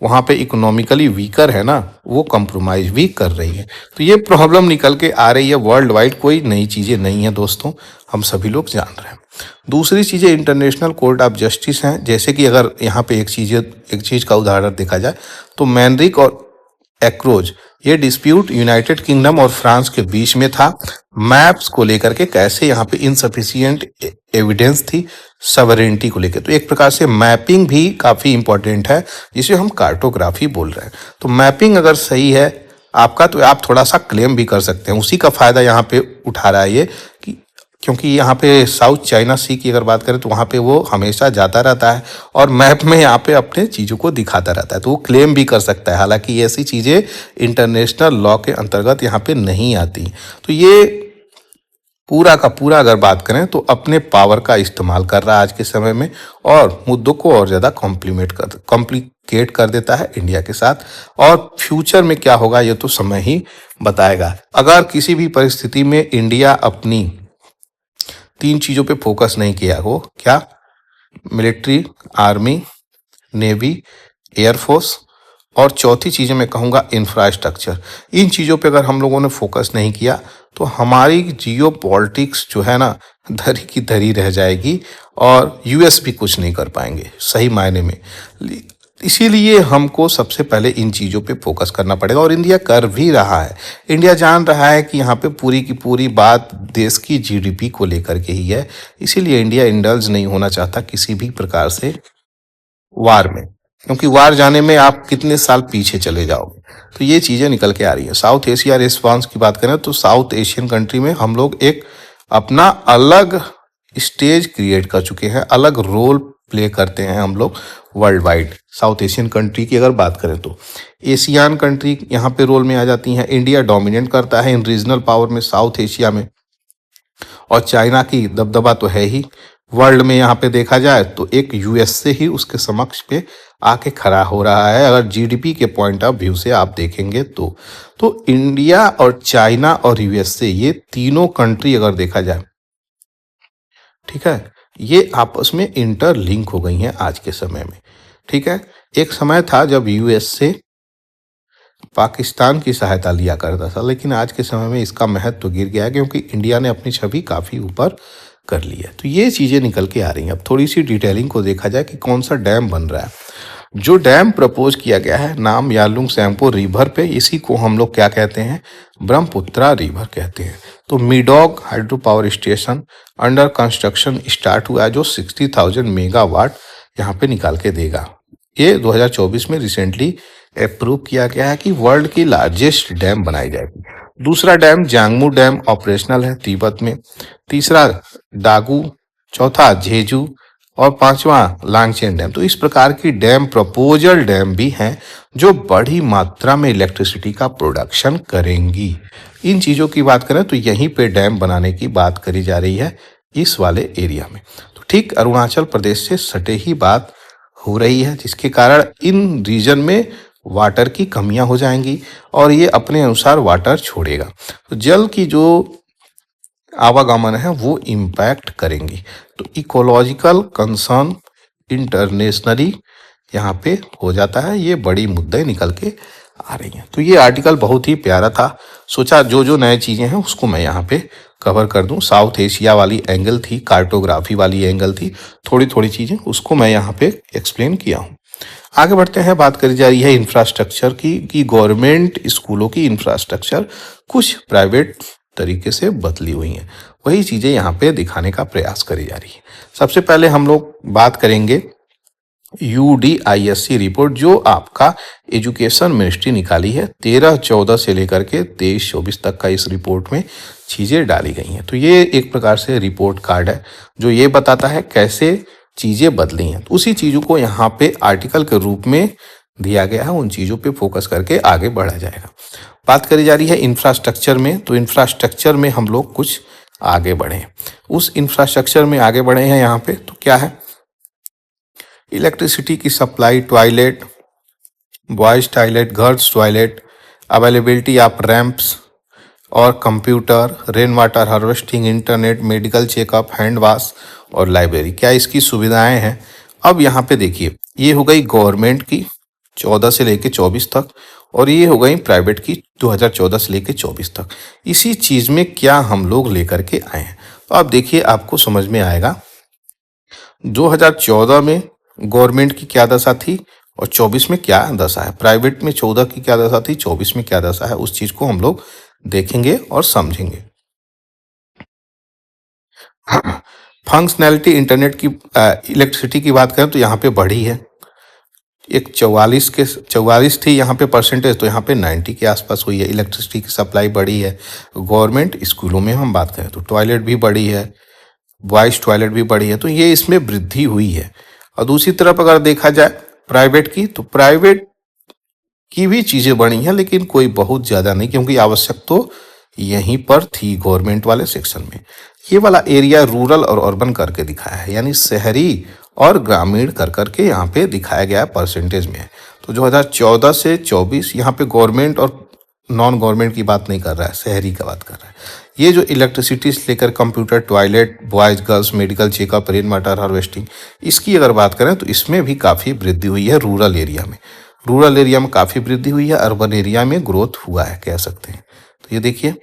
वहाँ पे इकोनॉमिकली वीकर है ना, वो कंप्रोमाइज भी कर रही है। तो ये प्रॉब्लम निकल के आ रही है वर्ल्ड वाइड, कोई नई चीज़ें नहीं है दोस्तों, हम सभी लोग जान रहे हैं। दूसरी चीज़ें इंटरनेशनल कोर्ट ऑफ जस्टिस हैं, जैसे कि अगर यहाँ पे एक चीज़ का उदाहरण देखा जाए तो मैनरिक और एक्रोज। ये डिस्प्यूट यूनाइटेड किंगडम और फ्रांस के बीच में था मैप्स को लेकर के, कैसे यहाँ पे इनसफिशिएंट एविडेंस थी सॉवरेनिटी को लेकर। तो एक प्रकार से मैपिंग भी काफी इंपॉर्टेंट है, जिसे हम कार्टोग्राफी बोल रहे हैं। तो मैपिंग अगर सही है आपका, तो आप थोड़ा सा क्लेम भी कर सकते हैं। उसी का फायदा यहाँ पे उठा रहा है ये, कि क्योंकि यहाँ पे साउथ चाइना सी की अगर बात करें तो वहाँ पे वो हमेशा जाता रहता है और मैप में यहाँ पे अपने चीज़ों को दिखाता रहता है, तो वो क्लेम भी कर सकता है। हालांकि ऐसी चीज़ें इंटरनेशनल लॉ के अंतर्गत यहाँ पे नहीं आती। तो ये पूरा का पूरा अगर बात करें तो अपने पावर का इस्तेमाल कर रहा है आज के समय में, और मुद्दों को और ज़्यादा कॉम्प्लिकेट कर देता है इंडिया के साथ। और फ्यूचर में क्या होगा ये तो समय ही बताएगा। अगर किसी भी परिस्थिति में इंडिया अपनी 3 चीज़ों पे फोकस नहीं किया हो, क्या? मिलिट्री, आर्मी, नेवी, एयरफोर्स, और चौथी चीज़ मैं कहूँगा इंफ्रास्ट्रक्चर। इन चीज़ों पे अगर हम लोगों ने फोकस नहीं किया तो हमारी जियो पॉलिटिक्स जो है ना, धरी की धरी रह जाएगी और यूएस भी कुछ नहीं कर पाएंगे सही मायने में। इसीलिए हमको सबसे पहले इन चीज़ों पे फोकस करना पड़ेगा, और इंडिया कर भी रहा है। इंडिया जान रहा है कि यहाँ पे पूरी की पूरी बात देश की जीडीपी को लेकर के ही है। इसीलिए इंडिया इंडल्ज नहीं होना चाहता किसी भी प्रकार से वार में, क्योंकि वार जाने में आप कितने साल पीछे चले जाओगे। तो ये चीज़ें निकल के आ रही है। साउथ एशिया रिस्पांस की बात करें तो साउथ एशियन कंट्री में हम लोग एक अपना अलग स्टेज क्रिएट कर चुके हैं, अलग रोल प्ले करते हैं हम लोग world wide. South Asian country की अगर बात करें तो एशियान कंट्री यहाँ पे रोल में आ जाती हैं। इंडिया डोमिनेट करता है इन रीजनल पावर में साउथ एशिया में, और चाइना की दबदबा तो है ही वर्ल्ड में। यहाँ पे देखा जाए तो एक यूएस से ही उसके समक्ष पे आके खड़ा हो रहा है, अगर जीडीपी के पॉइंट ऑफ व्यू से आप देखेंगे तो इंडिया और चाइना और यूएसए, ये तीनों कंट्री अगर देखा जाए, ठीक है, ये आपस में इंटरलिंक हो गई हैं आज के समय में। ठीक है, एक समय था जब यूएसए पाकिस्तान की सहायता लिया करता था, लेकिन आज के समय में इसका महत्व तो गिर गया है, क्योंकि इंडिया ने अपनी छवि काफ़ी ऊपर कर ली है। तो ये चीज़ें निकल के आ रही हैं। अब थोड़ी सी डिटेलिंग को देखा जाए कि कौन सा डैम बन रहा है। जो डैम प्रपोज किया गया है नाम यालुंग सैंपो रिवर पे, इसी को हम लोग क्या कहते हैं? ब्रह्मपुत्रा रिवर कहते हैं। तो Medog hydro power station under construction start हुआ है, जो 60,000 मेगावाट यहाँ पे निकाल के देगा। ये 2024 में रिसेंटली अप्रूव किया गया है कि वर्ल्ड की लार्जेस्ट डैम बनाई जाएगी। दूसरा डैम जांगमू डैम ऑपरेशनल है तिब्बत में। तीसरा डागू, चौथा झेजू, और पांचवा लांगचेन डैम। तो इस प्रकार की डैम प्रपोजल डैम भी हैं जो बड़ी मात्रा में इलेक्ट्रिसिटी का प्रोडक्शन करेंगी। इन चीज़ों की बात करें तो यहीं पे डैम बनाने की बात करी जा रही है इस वाले एरिया में। तो ठीक अरुणाचल प्रदेश से सटे ही बात हो रही है, जिसके कारण इन रीजन में वाटर की कमियां हो जाएंगी और ये अपने अनुसार वाटर छोड़ेगा। तो जल की जो आवागमन है वो इम्पैक्ट करेंगी। तो इकोलॉजिकल कंसर्न इंटरनेशनली यहाँ पे हो जाता है। ये बड़ी मुद्दे निकल के आ रही हैं। तो ये आर्टिकल बहुत ही प्यारा था, सोचा जो जो नए चीज़ें हैं उसको मैं यहाँ पे कवर कर दूं। साउथ एशिया वाली एंगल थी, कार्टोग्राफी वाली एंगल थी, थोड़ी थोड़ी चीज़ें उसको मैं यहाँ पे एक्सप्लेन किया हूँ। आगे बढ़ते हैं, बात करी जा रही है इंफ्रास्ट्रक्चर की, कि गवर्नमेंट स्कूलों की इंफ्रास्ट्रक्चर कुछ प्राइवेट तरीके से बदली हुई हैं। वही चीज़ें यहाँ पे दिखाने का प्रयास करी जा रही है। सबसे पहले हम लोग बात करेंगे UDISC रिपोर्ट, जो आपका एजुकेशन मिनिस्ट्री निकाली है। 13-14 से लेकर के 23-24 तक का इस रिपोर्ट में चीज़ें डाली गई हैं। तो ये एक प्रकार से रिपोर्ट कार्ड है जो ये बताता है कैसे चीज़ें बदली हैं। तो उसी चीज़ों को यहाँ पे आर्टिकल के रूप में दिया गया है, उन चीज़ों पे फोकस करके आगे बढ़ा जाएगा। बात करी जा रही है इंफ्रास्ट्रक्चर में, तो इंफ्रास्ट्रक्चर में हम लोग कुछ आगे बढ़े। उस इंफ्रास्ट्रक्चर में आगे बढ़े हैं यहाँ पे, तो क्या है? इलेक्ट्रिसिटी की supply, toilet, boys toilet, girls toilet, availability of ramps और computer, rain water harvesting, internet, medical checkup, hand wash और लाइब्रेरी, क्या इसकी सुविधाएं हैं। अब यहाँ पे देखिए, ये हो गई गवर्नमेंट की 14 से लेके 24 तक, और ये हो गई प्राइवेट की 2014 से लेके 24 तक। इसी चीज़ में क्या हम लोग लेकर के आए हैं, तो आप देखिए, आपको समझ में आएगा। 2014 में गवर्नमेंट की क्या दशा थी और 24 में क्या दशा है, प्राइवेट में 14 की क्या दशा थी, 24 में क्या दशा है, उस चीज को हम लोग देखेंगे और समझेंगे। फंक्शनैलिटी इंटरनेट की, इलेक्ट्रिसिटी की बात करें तो यहाँ पे बढ़ी है। एक 44 थी यहाँ पे परसेंटेज, तो यहाँ पे 90 के आसपास हुई है। इलेक्ट्रिसिटी की सप्लाई बढ़ी है। गवर्नमेंट स्कूलों में हम बात करें तो टॉयलेट भी बढ़ी है, बॉयज टॉयलेट भी बढ़ी है, तो ये इसमें वृद्धि हुई है। और दूसरी तरफ अगर देखा जाए प्राइवेट की, तो प्राइवेट की भी चीज़ें बढ़ी हैं, लेकिन कोई बहुत ज़्यादा नहीं, क्योंकि आवश्यक तो यहीं पर थी गवर्नमेंट वाले सेक्शन में। ये वाला एरिया रूरल और अर्बन करके दिखाया है, यानी शहरी और ग्रामीण कर करके यहाँ पे दिखाया गया है परसेंटेज में। तो 2014 से 24 यहाँ पे गवर्नमेंट और नॉन गवर्नमेंट की बात नहीं कर रहा है, शहरी का बात कर रहा है। ये जो इलेक्ट्रिसिटी से लेकर computer, toilet, boys girls, medical checkup, rain water harvesting, इसकी अगर बात करें तो इसमें भी काफ़ी वृद्धि हुई है रूरल एरिया में। रूरल एरिया में काफ़ी वृद्धि हुई है, अर्बन एरिया में ग्रोथ हुआ है कह सकते हैं। तो ये देखिए,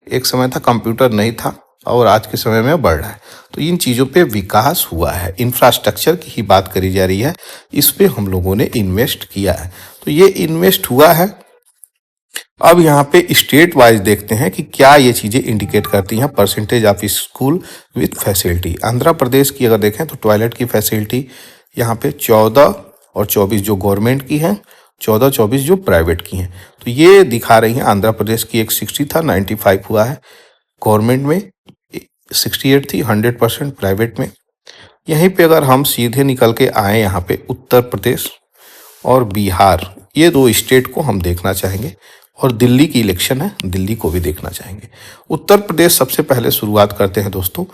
एक समय था कंप्यूटर नहीं था और आज के समय में बढ़ रहा है। तो इन चीज़ों पे विकास हुआ है। इंफ्रास्ट्रक्चर की ही बात करी जा रही है, इस पे हम लोगों ने इन्वेस्ट किया है। तो ये इन्वेस्ट हुआ है। अब यहाँ पे स्टेट वाइज देखते हैं कि क्या ये चीज़ें इंडिकेट करती हैं। Percentage of school with facility, Andhra Pradesh की अगर देखें तो टॉयलेट की फैसिलिटी यहाँ पे 14 और 24 जो गवर्नमेंट की हैं, 14-24 जो प्राइवेट की हैं। तो ये दिखा रही हैं। आंध्र प्रदेश की एक 60 था, 95 हुआ है गवर्नमेंट में, 68 थी 100% प्राइवेट में। यहीं पे अगर हम सीधे निकल के आए यहाँ पे उत्तर प्रदेश और बिहार, ये दो स्टेट को हम देखना चाहेंगे, और दिल्ली की इलेक्शन है, दिल्ली को भी देखना चाहेंगे। उत्तर प्रदेश सबसे पहले शुरुआत करते हैं दोस्तों।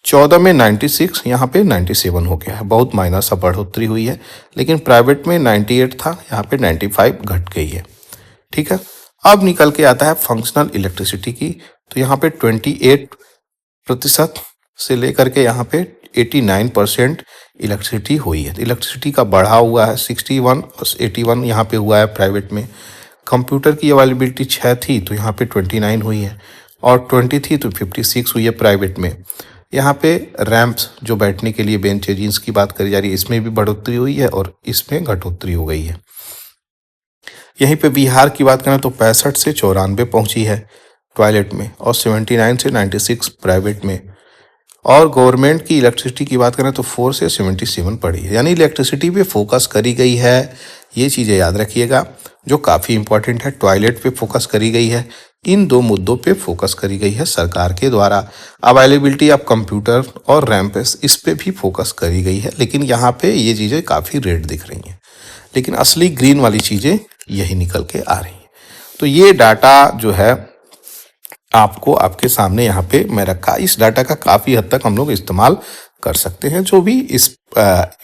14 में 96, यहाँ पे 97 हो गया है, बहुत माइनर सा बढ़ोतरी हुई है। लेकिन प्राइवेट में 98 था, यहाँ पे 95 घट गई है। ठीक है, अब निकल के आता है फंक्शनल इलेक्ट्रिसिटी की। तो यहाँ पे 28% से लेकर के यहाँ पे 89% इलेक्ट्रिसिटी हुई है। इलेक्ट्रिसिटी का बढ़ा हुआ है, 61 और 81 यहाँ पे हुआ है प्राइवेट में। कंप्यूटर की अवेलेबिलिटी 6 थी तो यहाँ पे 29 हुई है, और 20 थी तो 56 हुई है प्राइवेट में। यहाँ पे रैंप्स जो बैठने के लिए बेंचेज, इसकी बात करी जा रही है, इसमें भी बढ़ोतरी हुई है और इसमें घटोतरी हो गई है। यहीं पे बिहार की बात करें तो 65 से 94 पहुंची है टॉयलेट में, और 79 से 96 प्राइवेट में। और गवर्नमेंट की इलेक्ट्रिसिटी की बात करें तो 4 से 77 पड़ी है। यानी इलेक्ट्रिसिटी पे फोकस करी गई है, ये चीज़ें याद रखिएगा जो काफ़ी इंपॉर्टेंट है। टॉयलेट पे फोकस करी गई है, इन दो मुद्दों पे फोकस करी गई है सरकार के द्वारा। अवेलेबिलिटी ऑफ कंप्यूटर और रैंप, इस पे भी फोकस करी गई है, लेकिन यहाँ पे ये चीज़ें काफ़ी रेड दिख रही हैं, लेकिन असली ग्रीन वाली चीज़ें यही निकल के आ रही हैं। तो ये डाटा जो है आपको आपके सामने यहाँ पे मैं रखा। इस डाटा का काफ़ी हद तक हम लोग इस्तेमाल कर सकते हैं। जो भी इस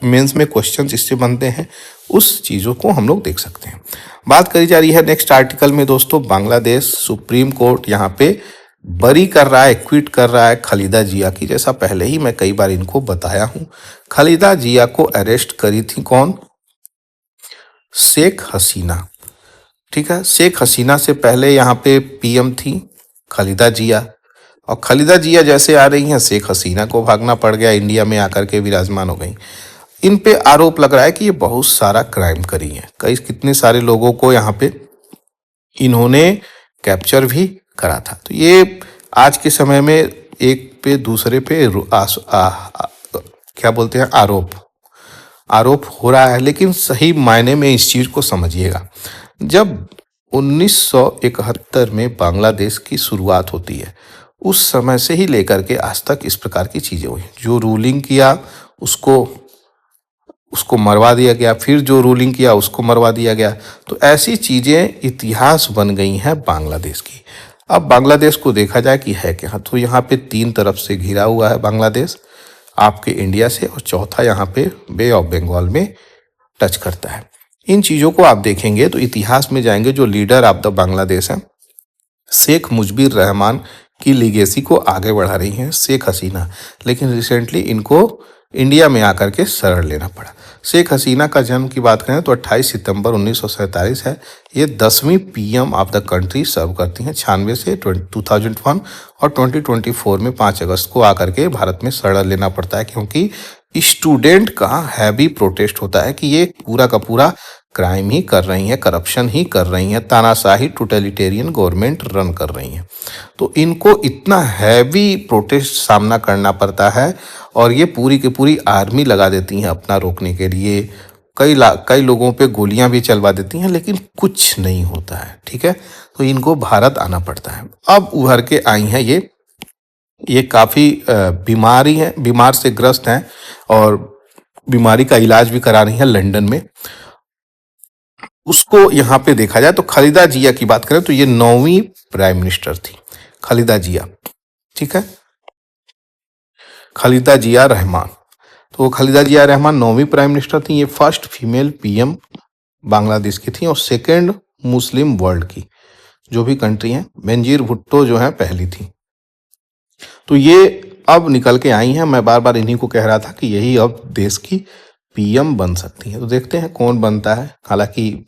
मेंस में क्वेश्चंस इससे बनते हैं, उस चीज़ों को हम लोग देख सकते हैं। बात करी जा रही है नेक्स्ट आर्टिकल में दोस्तों, बांग्लादेश सुप्रीम कोर्ट यहाँ पे बरी कर रहा है, क्विट कर रहा है खालिदा जिया की। जैसा पहले ही मैं कई बार इनको बताया हूँ, खालिदा जिया को अरेस्ट करी थी कौन? शेख हसीना। ठीक है, शेख हसीना से पहले यहाँ पे पीएम थी खालिदा जिया, और खालिदा जिया जैसे आ रही हैं, शेख हसीना को भागना पड़ गया, इंडिया में आकर के विराजमान हो गई। इन पे आरोप लग रहा है कि ये बहुत सारा क्राइम करी है, कितने सारे लोगों को यहाँ पे इन्होंने कैप्चर भी करा था। तो ये आज के समय में एक पे दूसरे पे क्या बोलते हैं, आरोप हो रहा है। लेकिन सही मायने में इस चीज को समझिएगा, जब 1971 में बांग्लादेश की शुरुआत होती है, उस समय से ही लेकर के आज तक इस प्रकार की चीजें हुई। जो रूलिंग किया उसको मरवा दिया गया, फिर जो रूलिंग किया उसको मरवा दिया गया। तो ऐसी चीजें इतिहास बन गई हैं बांग्लादेश की। अब बांग्लादेश को देखा जाए कि है क्या, तो यहाँ पे 3 तरफ से घिरा हुआ है बांग्लादेश आपके इंडिया से, और चौथा यहाँ पे बे ऑफ बंगाल में टच करता है। इन चीज़ों को आप देखेंगे तो इतिहास में जाएंगे। जो लीडर ऑफ द बांग्लादेश है, शेख मुजीबुर रहमान की लीगेसी को आगे बढ़ा रही हैं शेख हसीना, लेकिन रिसेंटली इनको इंडिया में आकर के शरण लेना पड़ा। शेख हसीना का जन्म की बात करें तो 28 सितंबर 1947 है। ये 10वीं पीएम ऑफ द कंट्री सर्व करती हैं 96 से 2001, और 2024 में 5 अगस्त को आकर के भारत में शरण लेना पड़ता है, क्योंकि स्टूडेंट का हैवी प्रोटेस्ट होता है कि ये पूरा का पूरा क्राइम ही कर रही हैं, करप्शन ही कर रही हैं, तानाशाही टोटलिटेरियन गवर्नमेंट रन कर रही हैं। तो इनको इतना हैवी प्रोटेस्ट सामना करना पड़ता है और ये पूरी की पूरी आर्मी लगा देती हैं अपना रोकने के लिए। कई लोगों पे गोलियां भी चलवा देती हैं, लेकिन कुछ नहीं होता है। ठीक है, तो इनको भारत आना पड़ता है। अब उभर के आई हैं ये काफ़ी बीमार से ग्रस्त हैं और बीमारी का इलाज भी करा रही हैं लंदन में। उसको यहाँ पे देखा जाए तो खालिदा जिया की बात करें तो ये 9वीं प्राइम मिनिस्टर थी, खालिदा जिया। ठीक है, खालिदा जिया रहमान। तो खालिदा जिया रहमान 9वीं प्राइम मिनिस्टर थी। ये फर्स्ट फीमेल पीएम बांग्लादेश की थी और सेकेंड मुस्लिम वर्ल्ड की जो भी कंट्री है। बेनजीर भुट्टो जो है पहली थी। तो ये अब निकल के आई हैं। मैं बार बार इन्हीं को कह रहा था कि यही अब देश की पीएम बन सकती है। तो देखते हैं कौन बनता है। हालांकि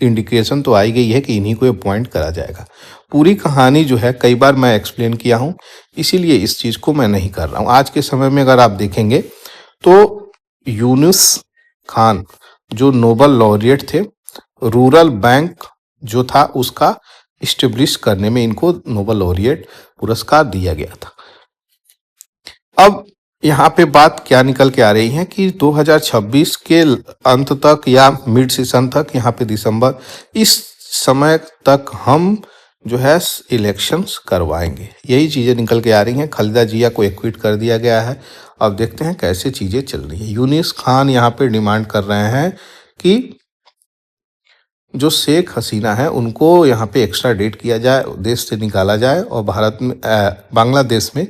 इंडिकेशन तो आई गई है कि इन्हीं को अपॉइंट करा जाएगा। पूरी कहानी जो है कई बार मैं एक्सप्लेन किया हूं, इसीलिए इस चीज को मैं नहीं कर रहा हूं। आज के समय में अगर आप देखेंगे तो यूनुस खान जो नोबल लॉरिएट थे, रूरल बैंक जो था उसका इस्टेब्लिश करने में इनको नोबल लॉरिएट पुरस्कार दिया गया था। अब यहाँ पे बात क्या निकल के आ रही है कि 2026 के अंत तक या मिड सीजन तक, यहाँ पे दिसंबर, इस समय तक हम जो है इलेक्शंस करवाएंगे। यही चीजें निकल के आ रही हैं। खालिदा जिया को एक्विट कर दिया गया है। अब देखते हैं कैसे चीजें चल रही है। यूनिस खान यहाँ पे डिमांड कर रहे हैं कि जो शेख हसीना है उनको यहाँ पे एक्स्ट्रा डेट किया जाए, देश से निकाला जाए और भारत में बांग्लादेश में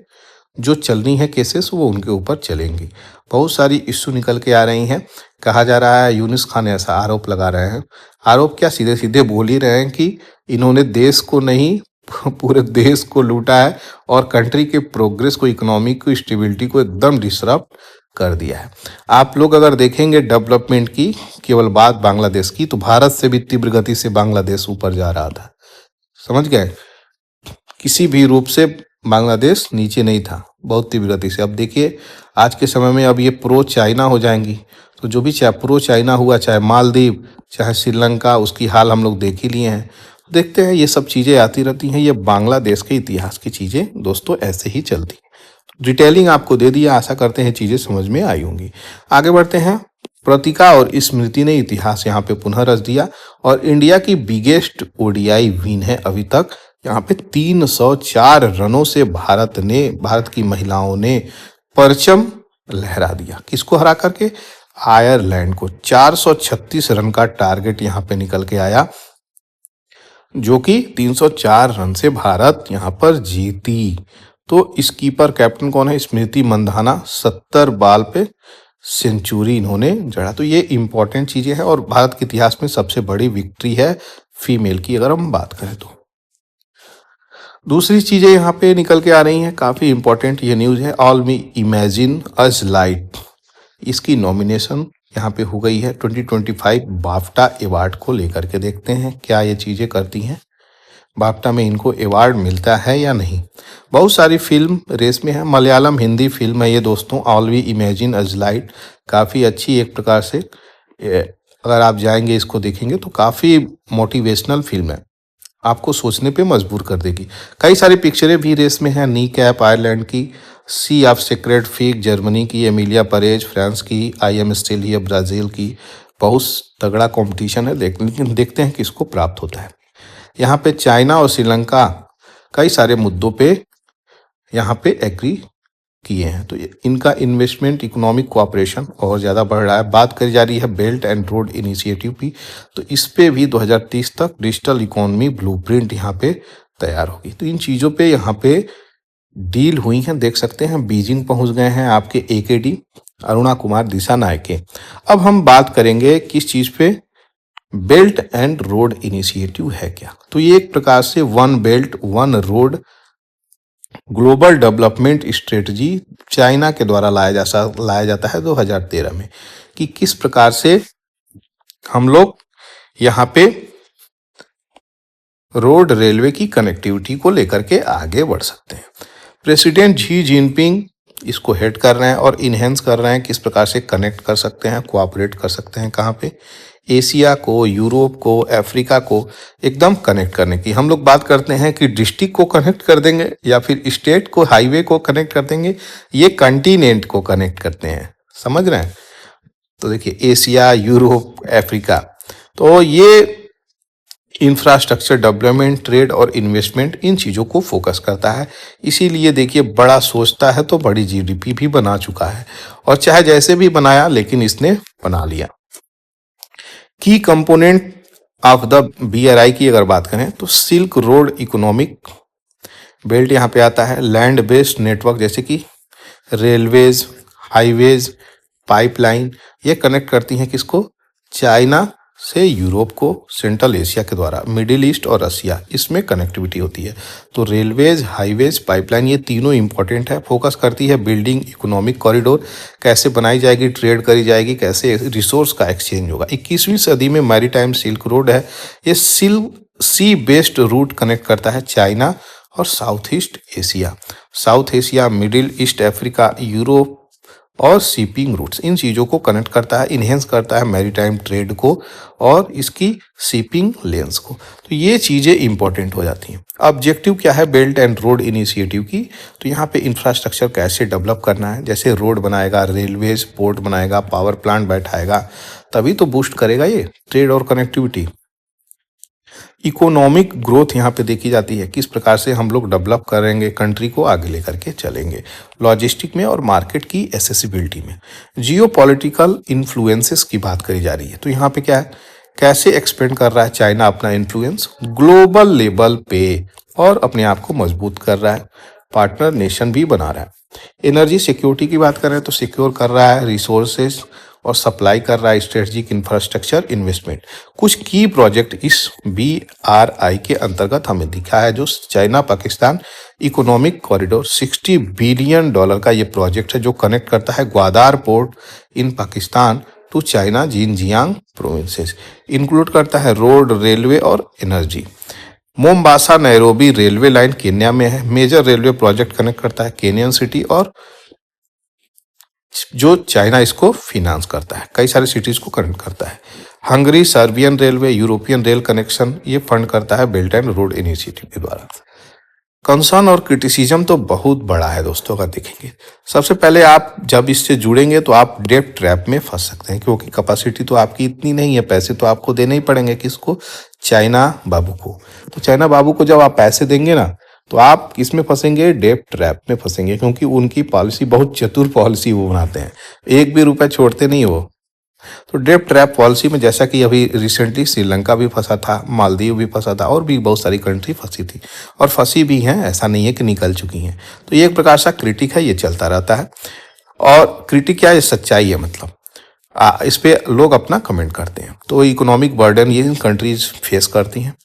जो चलनी है केसेस वो उनके ऊपर चलेंगी। बहुत सारी इश्यू निकल के आ रही हैं। कहा जा रहा है, यूनुस खान ऐसा आरोप लगा रहे हैं, आरोप क्या सीधे सीधे बोल ही रहे हैं कि इन्होंने देश को नहीं पूरे देश को लूटा है और कंट्री के प्रोग्रेस को, इकोनॉमिक को, स्टेबिलिटी को एकदम डिसरप्ट कर दिया है। आप लोग अगर देखेंगे डेवलपमेंट की केवल बात बांग्लादेश की, तो भारत से भी तीव्र गति से बांग्लादेश ऊपर जा रहा था। समझ गए, किसी भी रूप से बांग्लादेश नीचे नहीं था, बहुत तीव्र गति से। अब देखिए आज के समय में अब ये प्रो चाइना हो जाएंगी, तो जो भी चाहे प्रो चाइना हुआ, चाहे मालदीव, चाहे श्रीलंका, उसकी हाल हम लोग देख ही लिए हैं। देखते हैं, ये सब चीज़ें आती रहती हैं। ये बांग्लादेश के इतिहास की चीज़ें दोस्तों ऐसे ही चलती हैं। डिटेलिंग आपको दे दिया, आशा करते हैं चीज़ें समझ में आई होंगी। आगे बढ़ते हैं। प्रतिका और स्मृति ने इतिहास यहाँ पे पुनः रच दिया और इंडिया की बिगेस्ट ओडीआई विन है अभी तक। यहाँ पे 304 रनों से भारत की महिलाओं ने परचम लहरा दिया। किसको हरा करके? आयरलैंड को। 436 रन का टारगेट यहाँ पे निकल के आया, जो कि 304 रन से भारत यहाँ पर जीती। तो इस कीपर कैप्टन कौन है? स्मृति मंधाना। 70 बॉल पे सेंचुरी इन्होंने जड़ा। तो ये इंपॉर्टेंट चीजें हैं और भारत के इतिहास में सबसे बड़ी विक्ट्री है फीमेल की, अगर हम बात करें तो। दूसरी चीजें यहाँ पे निकल के आ रही हैं, काफी इंपॉर्टेंट ये न्यूज है। ऑल मी इमेजिन अस लाइट, इसकी नॉमिनेशन यहाँ पे हो गई है 2025 बाफ्टा अवार्ड को लेकर के। देखते हैं क्या ये चीजें करती हैं, बाफ्टा में इनको अवार्ड मिलता है या नहीं। बहुत सारी फिल्म रेस में है। मलयालम हिंदी फिल्म है ये दोस्तों, all we imagine as light. काफ़ी अच्छी एक प्रकार से, अगर आप जाएंगे इसको देखेंगे तो काफ़ी मोटिवेशनल फिल्म है, आपको सोचने पे मजबूर कर देगी। कई सारी पिक्चरें भी रेस में हैं। नी कैप आयरलैंड की, सी ऑफ सेक्रेट फिग जर्मनी की, एमिलिया परेज फ्रांस की, I am still here Brazil की। बहुत तगड़ा कंपटीशन है, लेकिन देखते हैं किसको प्राप्त होता है। यहाँ पे चाइना और श्रीलंका कई सारे मुद्दों पे यहाँ पे एग्री किए हैं, तो इनका इन्वेस्टमेंट, इकोनॉमिक कोऑपरेशन और ज़्यादा बढ़ रहा है। बात करी जा रही है बेल्ट एंड रोड इनिशिएटिव की, तो इस पे भी 2030 तक डिजिटल इकोनॉमी ब्लूप्रिंट यहाँ पे तैयार होगी। तो इन चीज़ों पे यहाँ पे डील हुई हैं, देख सकते हैं। बीजिंग पहुँच गए हैं आपके AKD अरुणा कुमार दिसानायके। अब हम बात करेंगे किस चीज़ पे? बेल्ट एंड रोड इनिशिएटिव है क्या? तो ये एक प्रकार से one belt one road global development strategy China के द्वारा लाया जाता है 2013 में, कि किस प्रकार से हम लोग यहाँ पे रोड रेलवे की कनेक्टिविटी को लेकर के आगे बढ़ सकते हैं। प्रेसिडेंट शी जिनपिंग इसको हेड कर रहे हैं और इन्हेंस कर रहे हैं, किस प्रकार से कनेक्ट कर सकते हैं, कोऑपरेट कर सकते हैं, कहाँ पे, एशिया को, यूरोप को, अफ्रीका को एकदम कनेक्ट करने की। हम लोग बात करते हैं कि डिस्ट्रिक्ट को कनेक्ट कर देंगे या फिर स्टेट को, हाईवे को कनेक्ट कर देंगे, ये कंटिनेंट को कनेक्ट करते हैं, समझ रहे हैं। तो देखिए एशिया, यूरोप, अफ्रीका, तो ये इंफ्रास्ट्रक्चर डेवलपमेंट, ट्रेड और इन्वेस्टमेंट, इन चीज़ों को फोकस करता है। इसीलिए देखिए बड़ा सोचता है तो बड़ी जीडीपी भी बना चुका है, और चाहे जैसे भी बनाया लेकिन इसने बना लिया। की कंपोनेंट ऑफ द BRI की अगर बात करें तो सिल्क रोड इकोनॉमिक बेल्ट यहाँ पे आता है। लैंड बेस्ड नेटवर्क जैसे कि रेलवेज, हाईवेज, पाइपलाइन, ये कनेक्ट करती हैं किसको, चाइना से यूरोप को, सेंट्रल एशिया के द्वारा, मिडिल ईस्ट और रसिया, इसमें कनेक्टिविटी होती है। तो रेलवेज, हाईवेज, पाइपलाइन, ये तीनों इंपॉर्टेंट है। फोकस करती है बिल्डिंग इकोनॉमिक कॉरिडोर, कैसे बनाई जाएगी, ट्रेड करी जाएगी, कैसे रिसोर्स का एक्सचेंज होगा। 21वीं सदी में मैरीटाइम सिल्क रोड है, ये सी बेस्ड रूट कनेक्ट करता है चाइना और south east Asia, south Asia, middle east, Africa, Europe और शिपिंग रूट्स, इन चीज़ों को कनेक्ट करता है, इन्हेंस करता है मैरीटाइम ट्रेड को और इसकी शिपिंग लेन्स को। तो ये चीज़ें इंपॉर्टेंट हो जाती हैं। ऑब्जेक्टिव क्या है बेल्ट एंड रोड इनिशिएटिव की, तो यहाँ पे इंफ्रास्ट्रक्चर कैसे डेवलप करना है, जैसे रोड बनाएगा, रेलवेज, पोर्ट बनाएगा, पावर प्लांट बैठाएगा, तभी तो बूस्ट करेगा ये ट्रेड और कनेक्टिविटी। इकोनॉमिक ग्रोथ यहाँ पे देखी जाती है, किस प्रकार से हम लोग डेवलप करेंगे, कंट्री को आगे लेकर के चलेंगे, लॉजिस्टिक में और मार्केट की एसेसिबिलिटी में। जियो पॉलिटिकल इन्फ्लुएंसेस की बात करी जा रही है, तो यहाँ पे क्या है, कैसे एक्सपेंड कर रहा है चाइना अपना इन्फ्लुएंस ग्लोबल लेवल पे और अपने आप को मजबूत कर रहा है, पार्टनर नेशन भी बना रहा है। एनर्जी सिक्योरिटी की बात करें तो सिक्योर कर रहा है रिसोर्सेज और सप्लाई कर रहा है स्ट्रेटजिक इंफ्रास्ट्रक्चर इन्वेस्टमेंट। कुछ की प्रोजेक्ट इस BRI के अंतर्गत हमें दिखा है, जो China Pakistan economic corridor, $60 billion का ये प्रोजेक्ट है, जो कनेक्ट करता है Gwadar port in Pakistan to China Xinjiang provinces. Include करता है रोड, रेलवे और energy. Mombasa Nairobi railway line Kenya में है, मेजर रेलवे प्रोजेक्ट कनेक्ट करता है केनियन सिटी और जो चाइना इसको फिनांस करता है, कई सारे सिटीज को कनेक्ट करता है। Hungary, Serbian railway, European rail connection, ये फंड करता है बेल्ट एंड रोड इनिशिएटिव के द्वारा। कंसर्न और क्रिटिसिज्म तो बहुत बड़ा है दोस्तों का, देखेंगे सबसे पहले आप जब इससे जुड़ेंगे तो आप डेब्ट ट्रैप में फंस सकते हैं, क्योंकि कैपेसिटी तो आपकी इतनी नहीं है, पैसे तो आपको देने ही पड़ेंगे, किसको, चाइना बाबू को। तो चाइना बाबू को जब आप पैसे देंगे ना, तो आप किसमें फंसेंगे, डेब्ट ट्रैप में फंसेंगे, क्योंकि उनकी पॉलिसी बहुत चतुर पॉलिसी वो बनाते हैं, एक भी रुपए छोड़ते नहीं वो। तो डेब्ट ट्रैप पॉलिसी में जैसा कि अभी रिसेंटली श्रीलंका भी फंसा था, मालदीव भी फंसा था, और भी बहुत सारी कंट्री फंसी थी और फंसी भी हैं, ऐसा नहीं है कि निकल चुकी हैं। तो ये एक प्रकार सा क्रिटिक है, ये चलता रहता है। और क्रिटिक क्या है, ये सच्चाई है, मतलब इस पे लोग अपना कमेंट करते हैं। तो इकोनॉमिक बर्डन ये कंट्रीज फेस करती हैं।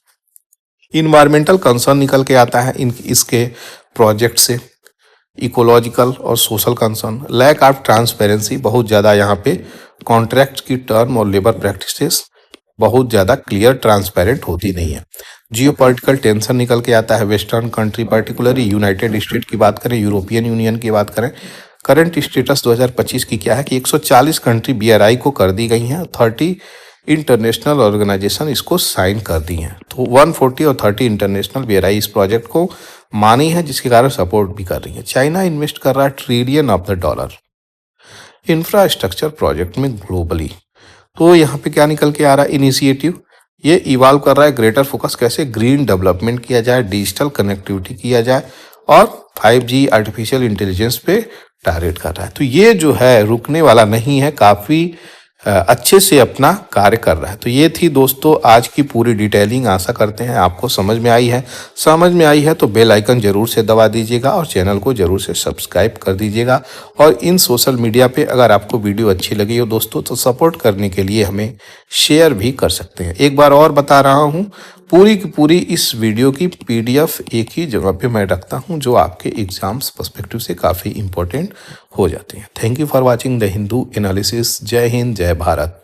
इन्वायरमेंटल कंसर्न निकल के आता है इसके प्रोजेक्ट से, इकोलॉजिकल और social concern, lack of transparency, बहुत ज़्यादा यहाँ पे कॉन्ट्रैक्ट की टर्म और लेबर प्रैक्टिसेस बहुत ज़्यादा क्लियर ट्रांसपेरेंट होती नहीं है। जियोपॉलिटिकल टेंशन निकल के आता है western country, particularly United state की बात करें, यूरोपियन यूनियन की बात करें। करंट स्टेटस 2025 की क्या है कि 140 कंट्री BRI को कर दी गई हैं, 30 इंटरनेशनल ऑर्गेनाइजेशन इसको साइन कर दी हैं। तो 140 और 30 इंटरनेशनल BRI इस प्रोजेक्ट को मानी है, जिसके कारण सपोर्ट भी कर रही है। चाइना इन्वेस्ट कर रहा है $1 ट्रिलियन इंफ्रास्ट्रक्चर प्रोजेक्ट में ग्लोबली। तो यहाँ पे क्या निकल के आ रहा है, इनिशिएटिव ये इवॉल्व कर रहा है, ग्रेटर फोकस कैसे ग्रीन डेवलपमेंट किया जाए, डिजिटल कनेक्टिविटी किया जाए और 5G आर्टिफिशियल इंटेलिजेंस पे टारगेट कर रहा है। तो ये जो है रुकने वाला नहीं है, काफ़ी अच्छे से अपना कार्य कर रहा है। तो ये थी दोस्तों आज की पूरी डिटेलिंग, आशा करते हैं आपको समझ में आई है। समझ में आई है तो बेल आइकन जरूर से दबा दीजिएगा और चैनल को जरूर से सब्सक्राइब कर दीजिएगा। और इन सोशल मीडिया पे अगर आपको वीडियो अच्छी लगी हो दोस्तों, तो सपोर्ट करने के लिए हमें शेयर भी कर सकते हैं। एक बार और बता रहा हूँ, पूरी की पूरी इस वीडियो की PDF एक ही जगह पे मैं रखता हूँ, जो आपके एग्जाम्स पर्सपेक्टिव से काफ़ी इंपॉर्टेंट हो जाते हैं। Thank you for watching the Hindu analysis. जय हिंद, जय भारत।